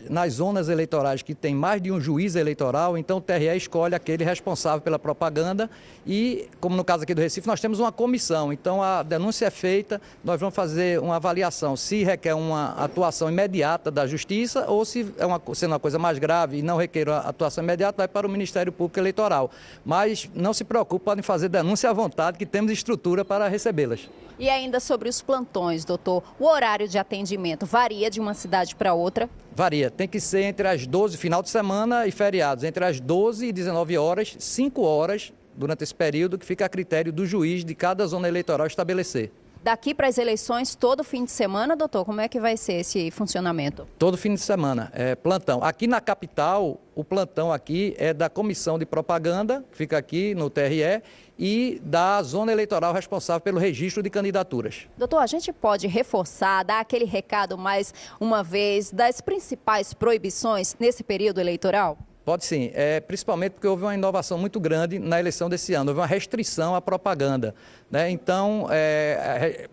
Nas zonas eleitorais que tem mais de um juiz eleitoral, então o TRE escolhe aquele responsável pela propaganda e, como no caso aqui do Recife, nós temos uma comissão. Então a denúncia é feita, nós vamos fazer uma avaliação se requer uma atuação imediata da Justiça ou se sendo uma coisa mais grave e não requer uma atuação imediata, vai para o Ministério Público Eleitoral. Mas não se preocupe, podem fazer denúncia à vontade, que temos estrutura para recebê-las. E ainda sobre os plantões, doutor, o horário de atendimento varia de uma cidade para outra? Varia, tem que ser entre as 12, final de semana e feriados, entre as 12 e 19 horas, 5 horas durante esse período, que fica a critério do juiz de cada zona eleitoral estabelecer. Daqui para as eleições, todo fim de semana, doutor, como é que vai ser esse funcionamento? Todo fim de semana, plantão. Aqui na capital, o plantão aqui é da Comissão de Propaganda, que fica aqui no TRE, e da zona eleitoral responsável pelo registro de candidaturas. Doutor, a gente pode reforçar, dar aquele recado mais uma vez das principais proibições nesse período eleitoral? Pode sim, principalmente porque houve uma inovação muito grande na eleição desse ano, houve uma restrição à propaganda, né? Então,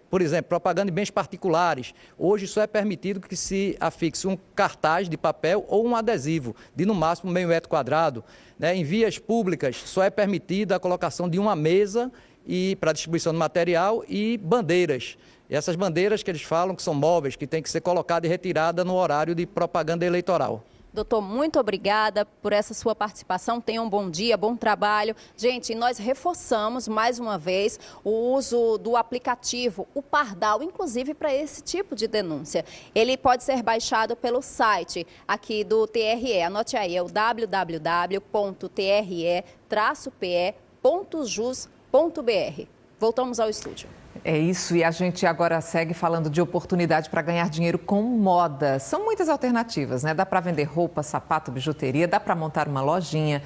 por exemplo, propaganda em bens particulares, hoje só é permitido que se afixe um cartaz de papel ou um adesivo de no máximo meio metro quadrado, né? Em vias públicas só é permitida a colocação de uma mesa para distribuição de material e bandeiras. E essas bandeiras que eles falam que são móveis, que tem que ser colocada e retirada no horário de propaganda eleitoral. Doutor, muito obrigada por essa sua participação. Tenha um bom dia, bom trabalho. Gente, nós reforçamos mais uma vez o uso do aplicativo, o Pardal, inclusive para esse tipo de denúncia. Ele pode ser baixado pelo site aqui do TRE. Anote aí, é o www.tre-pe.jus.br. Voltamos ao estúdio. É isso, e a gente agora segue falando de oportunidade para ganhar dinheiro com moda. São muitas alternativas, né? Dá para vender roupa, sapato, bijuteria, dá para montar uma lojinha,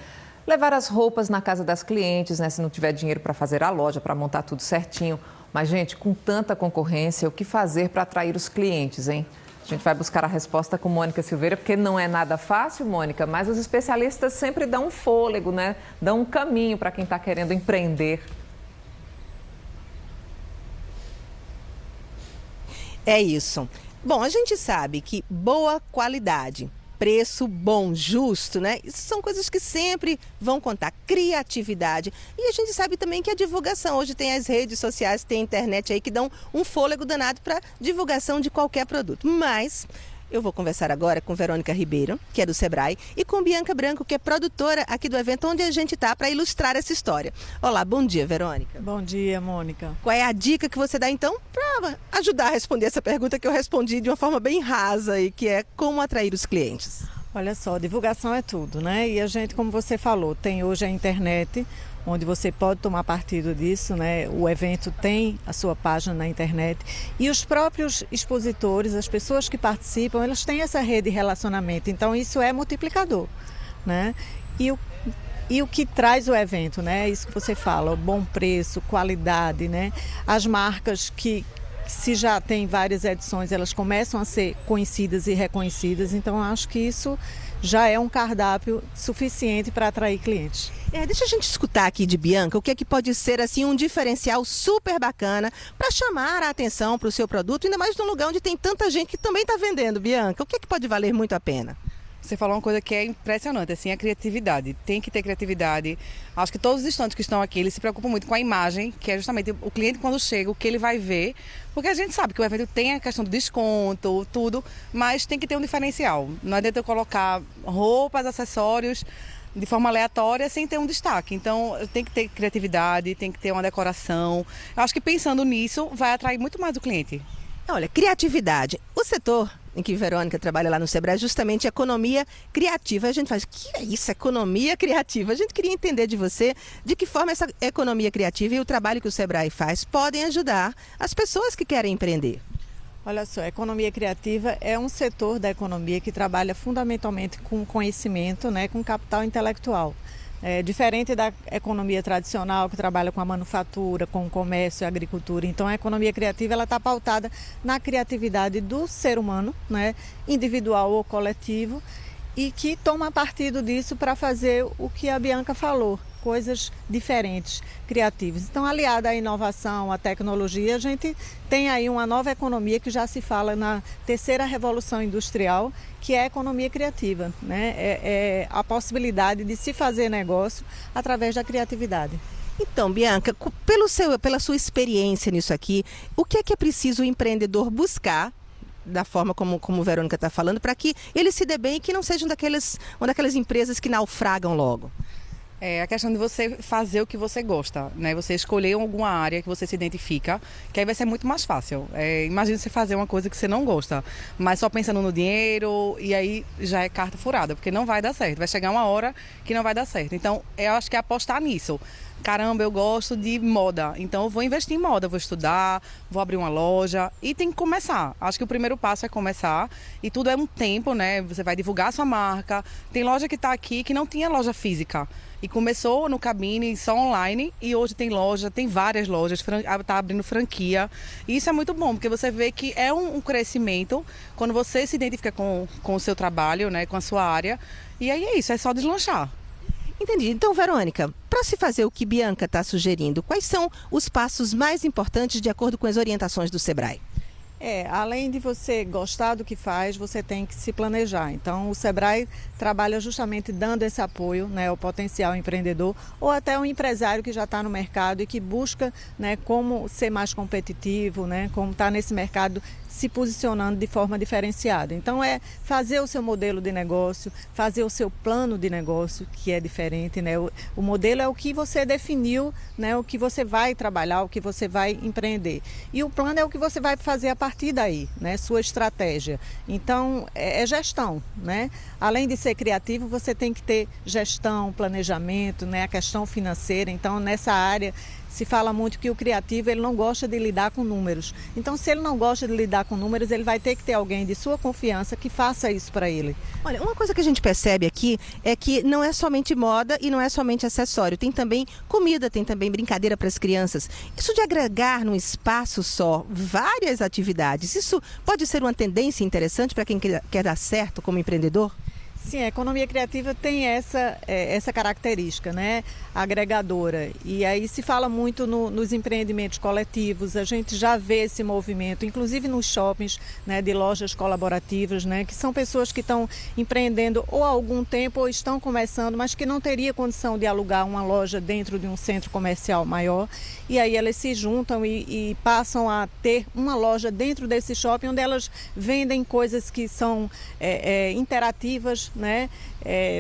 levar as roupas na casa das clientes, né? Se não tiver dinheiro para fazer a loja, para montar tudo certinho. Mas, gente, com tanta concorrência, o que fazer para atrair os clientes, hein? A gente vai buscar a resposta com Mônica Silveira, porque não é nada fácil, Mônica, mas os especialistas sempre dão um fôlego, né? Dão um caminho para quem está querendo empreender. É isso. Bom, a gente sabe que boa qualidade, preço bom, justo, né? Isso são coisas que sempre vão contar. Criatividade. E a gente sabe também que a divulgação. Hoje tem as redes sociais, tem a internet aí que dão um fôlego danado para divulgação de qualquer produto. Mas eu vou conversar agora com Verônica Ribeiro, que é do Sebrae, e com Bianca Branco, que é produtora aqui do evento onde a gente está para ilustrar essa história. Olá, bom dia, Verônica. Bom dia, Mônica. Qual é a dica que você dá, então, para ajudar a responder essa pergunta que eu respondi de uma forma bem rasa e que é como atrair os clientes? Olha só, divulgação é tudo, né? E a gente, como você falou, tem hoje a internet, onde você pode tomar partido disso, né? O evento tem a sua página na internet e os próprios expositores, as pessoas que participam, elas têm essa rede de relacionamento, então isso é multiplicador, né? E o que traz o evento, né? Isso que você fala, o bom preço, qualidade, né? As marcas que se já tem várias edições, elas começam a ser conhecidas e reconhecidas, então eu acho que isso já é um cardápio suficiente para atrair clientes. Deixa a gente escutar aqui de Bianca o que é que pode ser assim um diferencial super bacana para chamar a atenção para o seu produto, ainda mais num lugar onde tem tanta gente que também está vendendo, Bianca. O que é que pode valer muito a pena? Você falou uma coisa que é impressionante, assim, a criatividade. Tem que ter criatividade. Acho que todos os estantes que estão aqui, eles se preocupam muito com a imagem, que é justamente o cliente quando chega, o que ele vai ver. Porque a gente sabe que o evento tem a questão do desconto, tudo, mas tem que ter um diferencial. Não adianta eu colocar roupas, acessórios de forma aleatória sem ter um destaque. Então, tem que ter criatividade, tem que ter uma decoração. Eu acho que pensando nisso, vai atrair muito mais o cliente. Olha, criatividade. O setor em que Verônica trabalha lá no Sebrae é justamente economia criativa. A gente faz, o que é isso, economia criativa? A gente queria entender de você de que forma essa economia criativa e o trabalho que o Sebrae faz podem ajudar as pessoas que querem empreender. Olha só, a economia criativa é um setor da economia que trabalha fundamentalmente com conhecimento, né, com capital intelectual. É diferente da economia tradicional, que trabalha com a manufatura, com o comércio e a agricultura. Então, a economia criativa está pautada na criatividade do ser humano, né, individual ou coletivo, e que toma partido disso para fazer o que a Bianca falou, coisas diferentes, criativas. Então, aliada à inovação, à tecnologia, a gente tem aí uma nova economia que já se fala na terceira revolução industrial, que é a economia criativa, né? É a possibilidade de se fazer negócio através da criatividade. Então, Bianca, pela sua experiência nisso aqui, o que é preciso o empreendedor buscar, da forma como Verônica está falando, para que ele se dê bem e que não seja uma daquelas empresas que naufragam logo? É a questão de você fazer o que você gosta, né? Você escolher alguma área que você se identifica, que aí vai ser muito mais fácil. Imagina você fazer uma coisa que você não gosta, mas só pensando no dinheiro, e aí já é carta furada, porque não vai dar certo. Vai chegar uma hora que não vai dar certo. Então, eu acho que é apostar nisso. Caramba, eu gosto de moda, então eu vou investir em moda, vou estudar, vou abrir uma loja e tem que começar. Acho que o primeiro passo é começar e tudo é um tempo, né? Você vai divulgar a sua marca. Tem loja que está aqui que não tinha loja física e começou no Cabine só online e hoje tem várias lojas, está abrindo franquia. E isso é muito bom, porque você vê que é um crescimento quando você se identifica com o seu trabalho, né? Com a sua área. E aí é isso, é só deslanchar. Entendi. Então, Verônica, para se fazer o que Bianca está sugerindo, quais são os passos mais importantes de acordo com as orientações do Sebrae? Além de você gostar do que faz, você tem que se planejar. Então, o Sebrae trabalha justamente dando esse apoio, né, ao potencial empreendedor ou até um empresário que já está no mercado e que busca, né, como ser mais competitivo, né, como estar nesse mercado se posicionando de forma diferenciada. Então é fazer o seu modelo de negócio, fazer o seu plano de negócio, que é diferente, né? O modelo é o que você definiu, né? O que você vai trabalhar, o que você vai empreender. E o plano é o que você vai fazer a partir daí, né? Sua estratégia. Então é gestão, né? Além de ser criativo, você tem que ter gestão, planejamento, né? A questão financeira. Então nessa área se fala muito que o criativo ele não gosta de lidar com números. Então, se ele não gosta de lidar com números, ele vai ter que ter alguém de sua confiança que faça isso para ele. Olha, uma coisa que a gente percebe aqui é que não é somente moda e não é somente acessório. Tem também comida, tem também brincadeira para as crianças. Isso de agregar num espaço só várias atividades, isso pode ser uma tendência interessante para quem quer dar certo como empreendedor? Sim, a economia criativa tem essa característica, né, agregadora. E aí se fala muito nos empreendimentos coletivos, a gente já vê esse movimento, inclusive nos shoppings, né, de lojas colaborativas, né, que são pessoas que estão empreendendo ou há algum tempo ou estão começando, mas que não teria condição de alugar uma loja dentro de um centro comercial maior. E aí elas se juntam e passam a ter uma loja dentro desse shopping, onde elas vendem coisas que são interativas, né?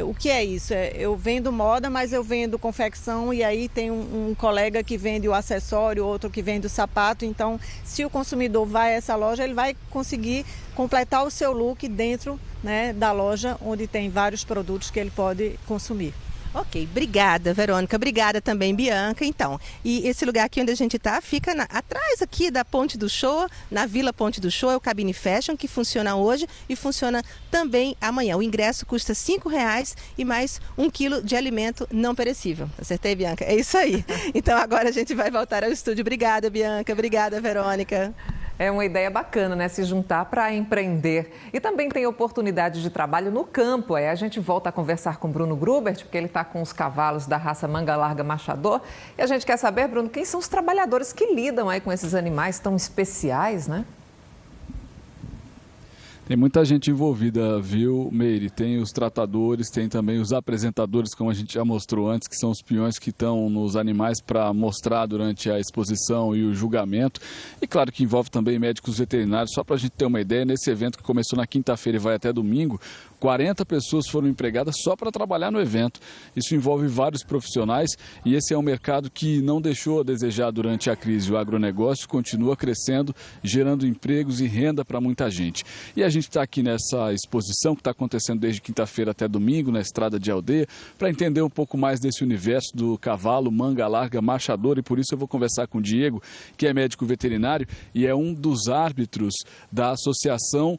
O que é isso? Eu vendo moda, mas eu vendo confecção e aí tem um colega que vende o acessório, outro que vende o sapato. Então, se o consumidor vai a essa loja, ele vai conseguir completar o seu look dentro, né, da loja, onde tem vários produtos que ele pode consumir. Ok, obrigada, Verônica. Obrigada também, Bianca. Então, e esse lugar aqui onde a gente está fica atrás aqui da Ponte do Show, na Vila Ponte do Show, é o Cabine Fashion, que funciona hoje e funciona também amanhã. O ingresso custa R$ 5,00 e mais 1 quilo de alimento não perecível. Acertei, Bianca? É isso aí. Então agora a gente vai voltar ao estúdio. Obrigada, Bianca. Obrigada, Verônica. É uma ideia bacana, né? Se juntar para empreender. E também tem oportunidade de trabalho no campo. Aí a gente volta a conversar com Bruno Grubert, porque ele está com os cavalos da raça Manga Larga Machador. E a gente quer saber, Bruno, quem são os trabalhadores que lidam aí com esses animais tão especiais, né? Tem muita gente envolvida, viu, Meire? Tem os tratadores, tem também os apresentadores, como a gente já mostrou antes, que são os peões que estão nos animais para mostrar durante a exposição e o julgamento. E claro que envolve também médicos veterinários. Só para a gente ter uma ideia, nesse evento que começou na quinta-feira e vai até domingo, 40 pessoas foram empregadas só para trabalhar no evento. Isso envolve vários profissionais e esse é um mercado que não deixou a desejar durante a crise. O agronegócio continua crescendo, gerando empregos e renda para muita gente. E a gente está aqui nessa exposição que está acontecendo desde quinta-feira até domingo, na Estrada de Aldeia, para entender um pouco mais desse universo do cavalo Manga Larga Machador. E por isso eu vou conversar com o Diego, que é médico veterinário e é um dos árbitros da associação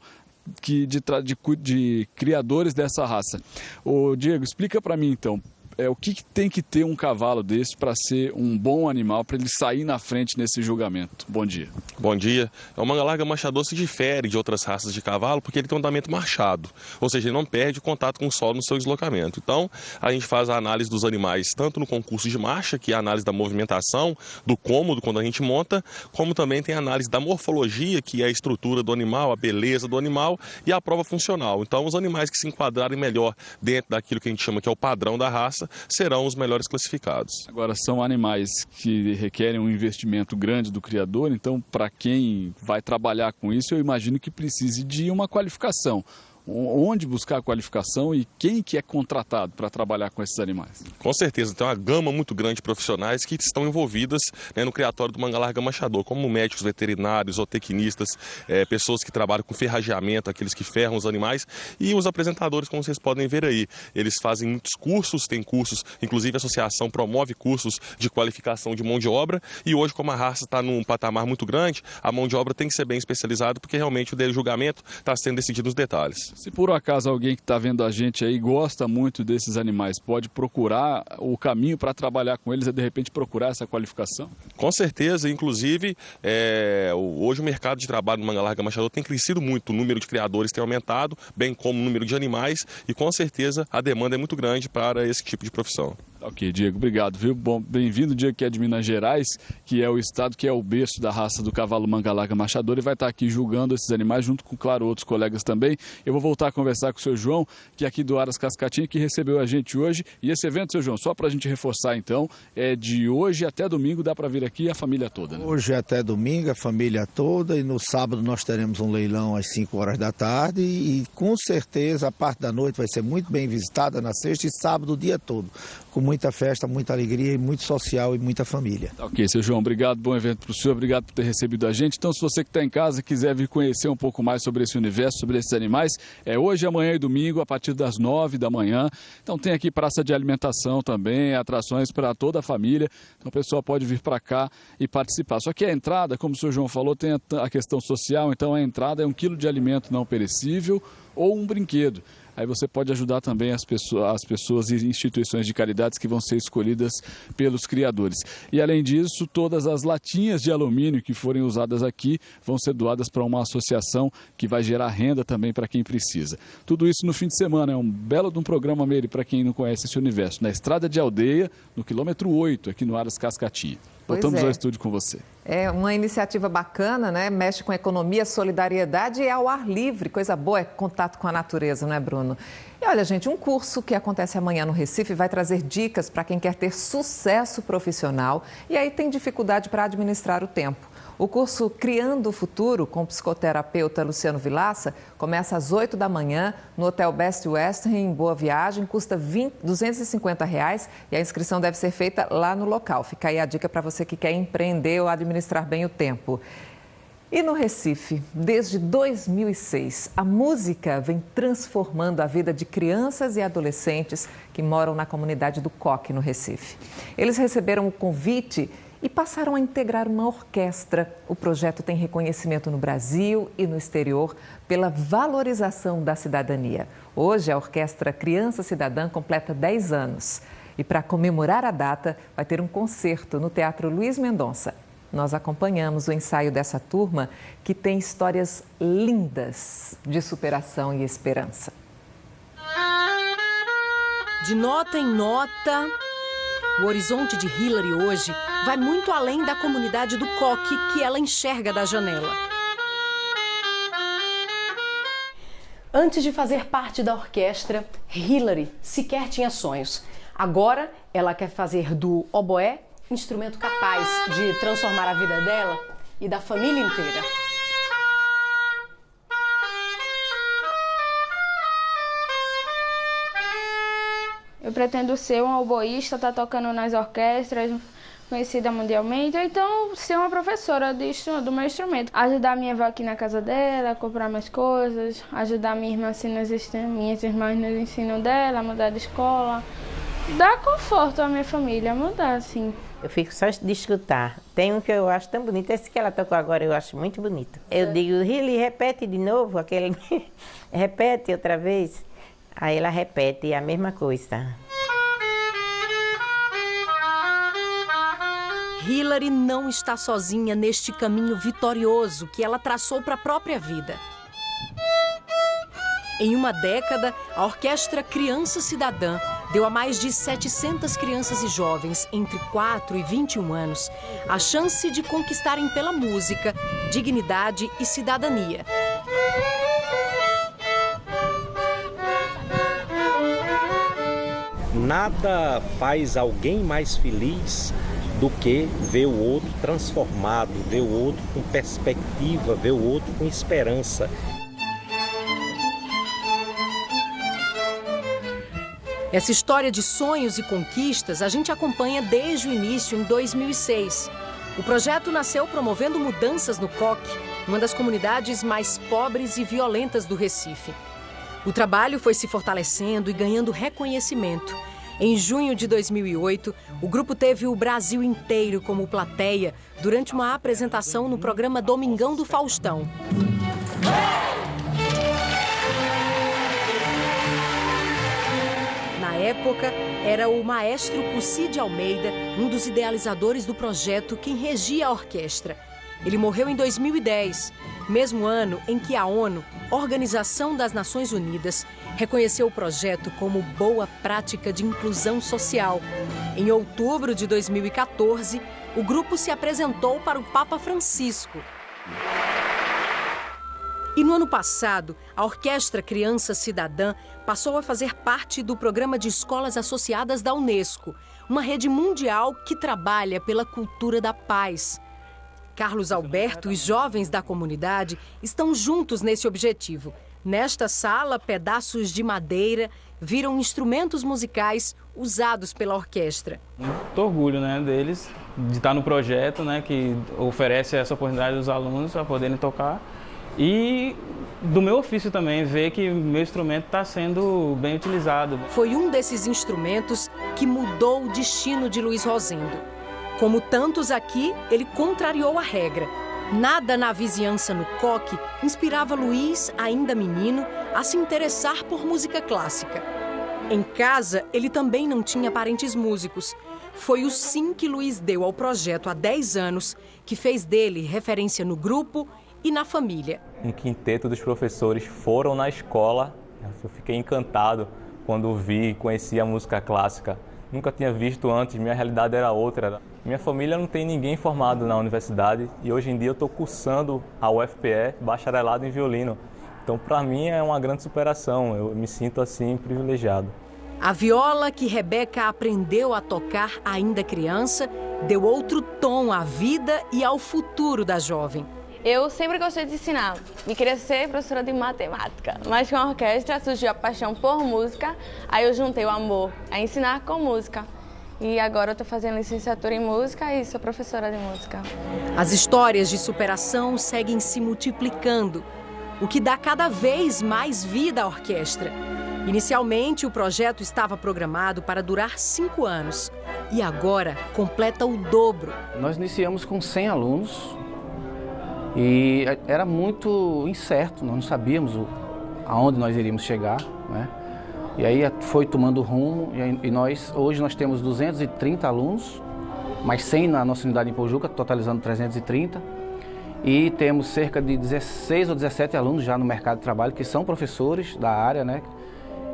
de criadores dessa raça. Ô Diego, explica para mim então, o que tem que ter um cavalo desse para ser um bom animal, para ele sair na frente nesse julgamento? Bom dia. Bom dia. O Manga Larga Machador se difere de outras raças de cavalo porque ele tem um andamento marchado, ou seja, ele não perde o contato com o solo no seu deslocamento. Então, a gente faz a análise dos animais tanto no concurso de marcha, que é a análise da movimentação, do cômodo quando a gente monta, como também tem a análise da morfologia, que é a estrutura do animal, a beleza do animal e a prova funcional. Então, os animais que se enquadrarem melhor dentro daquilo que a gente chama que é o padrão da raça, serão os melhores classificados. Agora, são animais que requerem um investimento grande do criador, então para quem vai trabalhar com isso, eu imagino que precise de uma qualificação. Onde buscar a qualificação e quem que é contratado para trabalhar com esses animais? Com certeza, tem uma gama muito grande de profissionais que estão envolvidas, né, no criatório do Manga Larga Machador, como médicos veterinários, zootecnistas, pessoas que trabalham com ferrageamento, aqueles que ferram os animais, e os apresentadores, como vocês podem ver aí. Eles fazem muitos cursos, tem cursos, inclusive a associação promove cursos de qualificação de mão de obra, e hoje, como a raça está num patamar muito grande, a mão de obra tem que ser bem especializada, porque realmente o julgamento está sendo decidido nos detalhes. Se por acaso alguém que está vendo a gente aí gosta muito desses animais, pode procurar o caminho para trabalhar com eles e de repente procurar essa qualificação? Com certeza, inclusive hoje o mercado de trabalho no Manga Larga Machador tem crescido muito, o número de criadores tem aumentado, bem como o número de animais e com certeza a demanda é muito grande para esse tipo de profissão. Tá Ok, Diego, obrigado, viu? Bom, bem-vindo, Diego, que é de Minas Gerais, que é o estado que é o berço da raça do cavalo manga larga machador, e vai estar aqui julgando esses animais junto com, claro, outros colegas também. Eu vou voltar a conversar com o seu João, que é aqui do Aras Cascatinha, que recebeu a gente hoje. E esse evento, seu João, só para a gente reforçar então, é de hoje até domingo, dá para vir aqui a família toda, né? Hoje até domingo, a família toda, e no sábado nós teremos um leilão às 5 horas da tarde e com certeza a parte da noite vai ser muito bem visitada na sexta e sábado o dia todo, com muita festa, muita alegria e muito social e muita família. Ok, seu João, obrigado, bom evento para o senhor, obrigado por ter recebido a gente. Então, se você que está em casa quiser vir conhecer um pouco mais sobre esse universo, sobre esses animais, é hoje, amanhã e domingo, a partir das 9 da manhã. Então tem aqui praça de alimentação também, atrações para toda a família, então o pessoal pode vir para cá e participar. Só que a entrada, como o senhor João falou, tem a questão social, então a entrada é 1 quilo de alimento não perecível ou um brinquedo. Aí você pode ajudar também as pessoas e instituições de caridades que vão ser escolhidas pelos criadores. E além disso, todas as latinhas de alumínio que forem usadas aqui vão ser doadas para uma associação que vai gerar renda também para quem precisa. Tudo isso no fim de semana, é um belo de um programa, Meire, para quem não conhece esse universo. Na Estrada de Aldeia, no quilômetro 8, aqui no Aras Cascatinha. Voltamos ao estúdio com você. É uma iniciativa bacana, né? Mexe com economia, solidariedade e ao ar livre. Coisa boa é contato com a natureza, não é, Bruno? E olha, gente, um curso que acontece amanhã no Recife vai trazer dicas para quem quer ter sucesso profissional e aí tem dificuldade para administrar o tempo. O curso Criando o Futuro, com o psicoterapeuta Luciano Vilaça, começa às 8 da manhã no Hotel Best Western, em Boa Viagem, custa R$ 250 e a inscrição deve ser feita lá no local. Fica aí a dica para você que quer empreender ou administrar bem o tempo. E no Recife, desde 2006, a música vem transformando a vida de crianças e adolescentes que moram na comunidade do Coque, no Recife. Eles receberam o convite e passaram a integrar uma orquestra. O projeto tem reconhecimento no Brasil e no exterior pela valorização da cidadania. Hoje, a Orquestra Criança Cidadã completa 10 anos. E para comemorar a data, vai ter um concerto no Teatro Luiz Mendonça. Nós acompanhamos o ensaio dessa turma, que tem histórias lindas de superação e esperança. De nota em nota, o horizonte de Hillary hoje vai muito além da comunidade do Coque que ela enxerga da janela. Antes de fazer parte da orquestra, Hillary sequer tinha sonhos. Agora, ela quer fazer do oboé instrumento capaz de transformar a vida dela e da família inteira. Eu pretendo ser um oboísta, estar tocando nas orquestras, conhecida mundialmente, ou então ser uma professora do meu instrumento. Ajudar minha avó aqui na casa dela, comprar mais coisas, ajudar minha irmã assim, minhas irmãs no ensino dela, mudar de escola. Dar conforto à minha família, mudar assim. Eu fico só de escutar. Tem um que eu acho tão bonito, esse que ela tocou agora eu acho muito bonito. Eu digo, Hillary, repete de novo, aquele repete outra vez. Aí ela repete a mesma coisa. Hillary não está sozinha neste caminho vitorioso que ela traçou para a própria vida. Em uma década, a Orquestra Criança Cidadã deu a mais de 700 crianças e jovens entre 4 e 21 anos a chance de conquistarem pela música dignidade e cidadania. Nada faz alguém mais feliz do que ver o outro transformado, ver o outro com perspectiva, ver o outro com esperança. Essa história de sonhos e conquistas a gente acompanha desde o início, em 2006. O projeto nasceu promovendo mudanças no Coque, uma das comunidades mais pobres e violentas do Recife. O trabalho foi se fortalecendo e ganhando reconhecimento. Em junho de 2008, o grupo teve o Brasil inteiro como plateia durante uma apresentação no programa Domingão do Faustão. Na época, era o maestro Cucy de Almeida, um dos idealizadores do projeto, quem regia a orquestra. Ele morreu em 2010, mesmo ano em que a ONU, Organização das Nações Unidas, reconheceu o projeto como boa prática de inclusão social. Em outubro de 2014, o grupo se apresentou para o Papa Francisco. E no ano passado, a Orquestra Criança Cidadã passou a fazer parte do Programa de Escolas Associadas da Unesco, uma rede mundial que trabalha pela cultura da paz. Carlos Alberto e jovens da comunidade estão juntos nesse objetivo. Nesta sala, pedaços de madeira viram instrumentos musicais usados pela orquestra. Muito orgulho, né, deles de estar no projeto, né, que oferece essa oportunidade aos alunos para poderem tocar. E do meu ofício também, ver que meu instrumento está sendo bem utilizado. Foi um desses instrumentos que mudou o destino de Luiz Rosendo. Como tantos aqui, ele contrariou a regra. Nada na vizinhança no coque inspirava Luiz, ainda menino, a se interessar por música clássica. Em casa, ele também não tinha parentes músicos. Foi o sim que Luiz deu ao projeto há 10 anos que fez dele referência no grupo e na família. Um quinteto dos professores foram na escola. Eu fiquei encantado quando vi e conheci a música clássica. Nunca tinha visto antes, minha realidade era outra. Minha família não tem ninguém formado na universidade e hoje em dia eu estou cursando a UFPE, bacharelado em violino. Então, para mim, é uma grande superação, eu me sinto assim privilegiado. A viola que Rebeca aprendeu a tocar ainda criança deu outro tom à vida e ao futuro da jovem. Eu sempre gostei de ensinar e queria ser professora de matemática, mas com a orquestra surgiu a paixão por música, aí eu juntei o amor a ensinar com música. E agora eu estou fazendo licenciatura em música e sou professora de música. As histórias de superação seguem se multiplicando, o que dá cada vez mais vida à orquestra. Inicialmente, o projeto estava programado para durar 5 anos e agora completa o dobro. Nós iniciamos com 100 alunos. E era muito incerto, nós não sabíamos aonde nós iríamos chegar, né? E aí foi tomando rumo e hoje nós temos 230 alunos, mais 100 na nossa unidade em Pojuca, totalizando 330. E temos cerca de 16 ou 17 alunos já no mercado de trabalho, que são professores da área, né?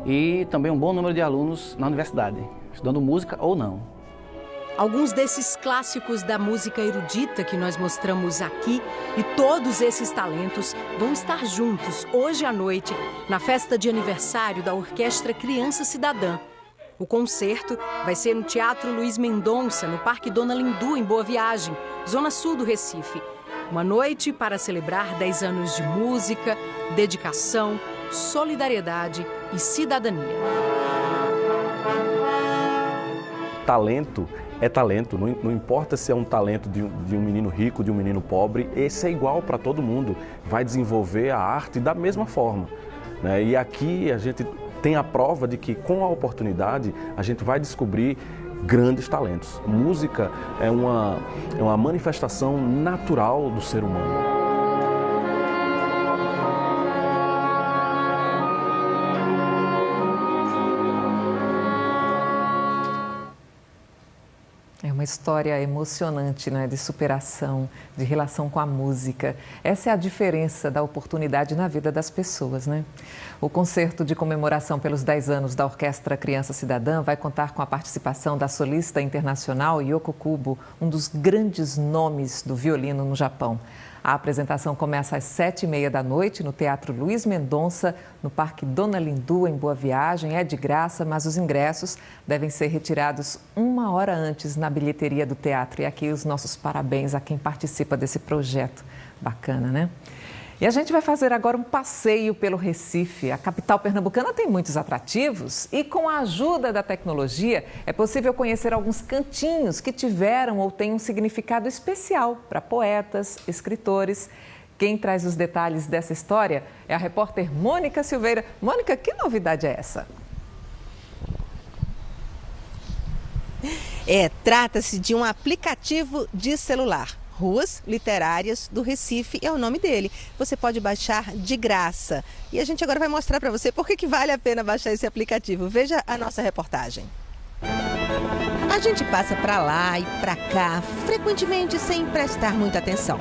E também um bom número de alunos na universidade, estudando música ou não. Alguns desses clássicos da música erudita que nós mostramos aqui e todos esses talentos vão estar juntos hoje à noite na festa de aniversário da Orquestra Criança Cidadã. O concerto vai ser no Teatro Luiz Mendonça, no Parque Dona Lindu, em Boa Viagem, zona sul do Recife. Uma noite para celebrar 10 anos de música, dedicação, solidariedade e cidadania. Talento é talento, não importa se é um talento de um menino rico, de um menino pobre, esse é igual para todo mundo, vai desenvolver a arte da mesma forma, né? E aqui a gente tem a prova de que com a oportunidade a gente vai descobrir grandes talentos. Música é uma manifestação natural do ser humano. Uma história emocionante, né, de superação, de relação com a música. Essa é a diferença da oportunidade na vida das pessoas, né? O concerto de comemoração pelos 10 anos da Orquestra Criança Cidadã vai contar com a participação da solista internacional Yoko Kubo, um dos grandes nomes do violino no Japão. A apresentação começa às 7h30 da noite no Teatro Luiz Mendonça, no Parque Dona Lindu, em Boa Viagem. É de graça, mas os ingressos devem ser retirados 1 hora antes na bilheteria do teatro. E aqui os nossos parabéns a quem participa desse projeto. Bacana, né? E a gente vai fazer agora um passeio pelo Recife. A capital pernambucana tem muitos atrativos e com a ajuda da tecnologia é possível conhecer alguns cantinhos que tiveram ou têm um significado especial para poetas, escritores. Quem traz os detalhes dessa história é a repórter Mônica Silveira. Mônica, que novidade é essa? Trata-se de um aplicativo de celular. Ruas Literárias do Recife é o nome dele. Você pode baixar de graça. E a gente agora vai mostrar para você por que vale a pena baixar esse aplicativo. Veja a nossa reportagem. A gente passa para lá e para cá, frequentemente sem prestar muita atenção.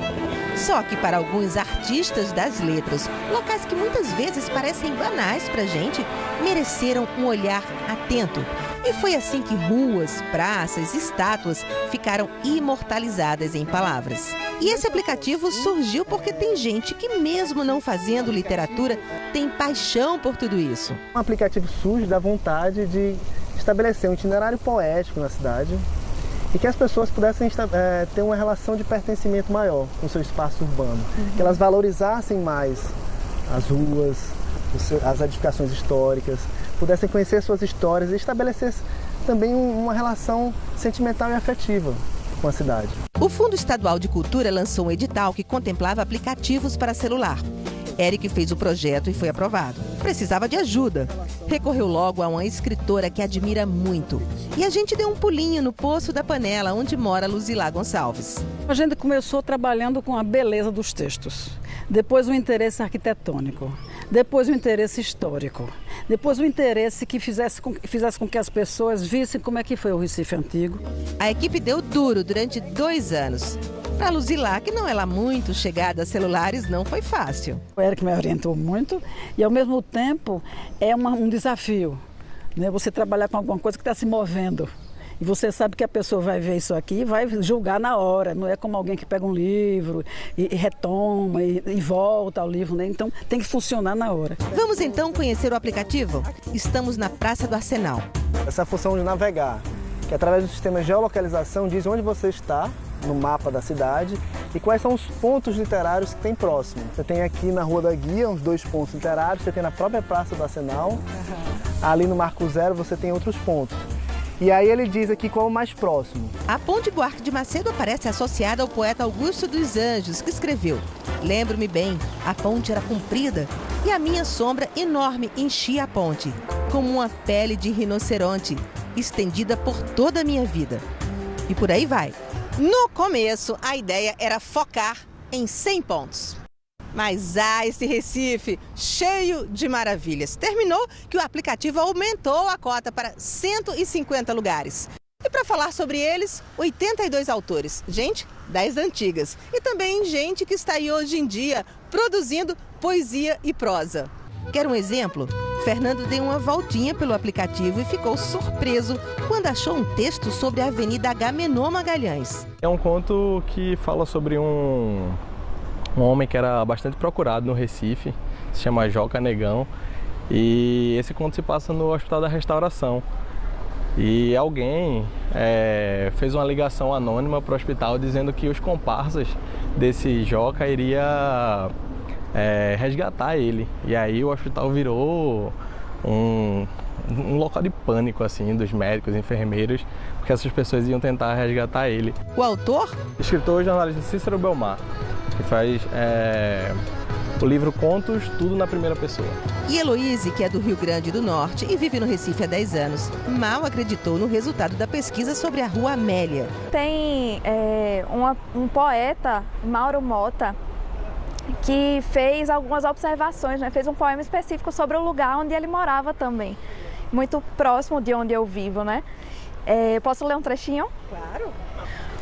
Só que para alguns artistas das letras, locais que muitas vezes parecem banais para a gente, mereceram um olhar atento. E foi assim que ruas, praças, estátuas ficaram imortalizadas em palavras. E esse aplicativo surgiu porque tem gente que, mesmo não fazendo literatura, tem paixão por tudo isso. Um aplicativo surge da vontade de estabelecer um itinerário poético na cidade e que as pessoas pudessem ter uma relação de pertencimento maior com o seu espaço urbano, que elas valorizassem mais as ruas, as edificações históricas, pudessem conhecer suas histórias e estabelecer também uma relação sentimental e afetiva com a cidade. O Fundo Estadual de Cultura lançou um edital que contemplava aplicativos para celular. Eric fez o projeto e foi aprovado. Precisava de ajuda. Recorreu logo a uma escritora que admira muito. E a gente deu um pulinho no Poço da Panela, onde mora Luzilá Gonçalves. A gente começou trabalhando com a beleza dos textos. Depois o interesse arquitetônico. Depois o interesse histórico. Depois o interesse que fizesse com que as pessoas vissem como é que foi o Recife antigo. A equipe deu duro durante 2 anos. Para Luzilá, que não é lá muito chegada a celulares, não foi fácil. O Eric me orientou muito e, ao mesmo tempo, é um desafio, né? Você trabalhar com alguma coisa que está se movendo. E você sabe que a pessoa vai ver isso aqui e vai julgar na hora. Não é como alguém que pega um livro e retoma e volta ao livro, né? Então, tem que funcionar na hora. Vamos então conhecer o aplicativo? Estamos na Praça do Arsenal. Essa função de navegar, que através do sistema de geolocalização diz onde você está no mapa da cidade e quais são os pontos literários que tem próximo. Você tem aqui na Rua da Guia uns 2 pontos literários, você tem na própria Praça do Arsenal, ali no Marco Zero você tem outros pontos. E aí ele diz aqui qual é o mais próximo. A Ponte Buarque de Macedo aparece associada ao poeta Augusto dos Anjos, que escreveu: "Lembro-me bem, a ponte era comprida e a minha sombra enorme enchia a ponte, como uma pele de rinoceronte, estendida por toda a minha vida." E por aí vai. No começo, a ideia era focar em 100 pontos. Mas esse Recife, cheio de maravilhas. Terminou que o aplicativo aumentou a cota para 150 lugares. E para falar sobre eles, 82 autores. Gente das antigas. E também gente que está aí hoje em dia produzindo poesia e prosa. Quer um exemplo? Fernando deu uma voltinha pelo aplicativo e ficou surpreso quando achou um texto sobre a Avenida Agamenon Magalhães. É um conto que fala sobre um homem que era bastante procurado no Recife, se chama Joca Negão, e esse conto se passa no Hospital da Restauração. E alguém fez uma ligação anônima para o hospital dizendo que os comparsas desse Joca iria resgatar ele. E aí o hospital virou um local de pânico assim dos médicos, enfermeiros, porque essas pessoas iam tentar resgatar ele. O autor? Escritor e jornalista Cícero Belmar, que faz o livro Contos, tudo na primeira pessoa. E Heloíse, que é do Rio Grande do Norte e vive no Recife há 10 anos, mal acreditou no resultado da pesquisa sobre a Rua Amélia. Tem um poeta, Mauro Mota, que fez algumas observações, né? Fez um poema específico sobre o lugar onde ele morava também, muito próximo de onde eu vivo, né? Posso ler um trechinho? Claro.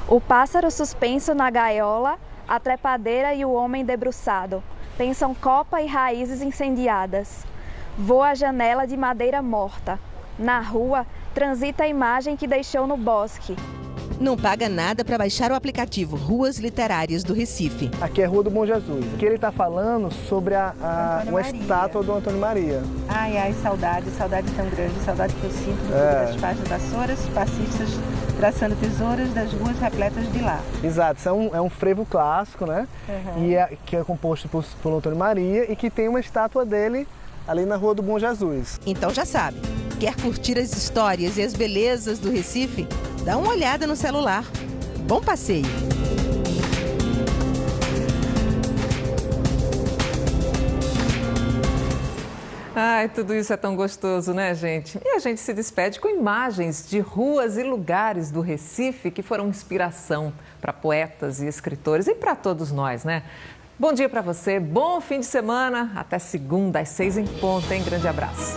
O pássaro suspenso na gaiola, a trepadeira e o homem debruçado, pensam copa e raízes incendiadas. Voa a janela de madeira morta. Na rua, transita a imagem que deixou no bosque. Não paga nada para baixar o aplicativo Ruas Literárias do Recife. Aqui é a Rua do Bom Jesus. Aqui ele está falando sobre uma estátua do Antônio Maria. Ai, saudade tão grande, saudade que eu sinto das páginas vassouras, passistas traçando tesouras das ruas repletas de lá. Exato, isso é um frevo clássico, né? E que é composto por Antônio Maria e que tem uma estátua dele ali na Rua do Bom Jesus. Então já sabe, quer curtir as histórias e as belezas do Recife? Dá uma olhada no celular. Bom passeio! Ai, tudo isso é tão gostoso, né, gente? E a gente se despede com imagens de ruas e lugares do Recife que foram inspiração para poetas e escritores e para todos nós, né? Bom dia para você, bom fim de semana. Até segunda às 6 em ponto, hein? Grande abraço.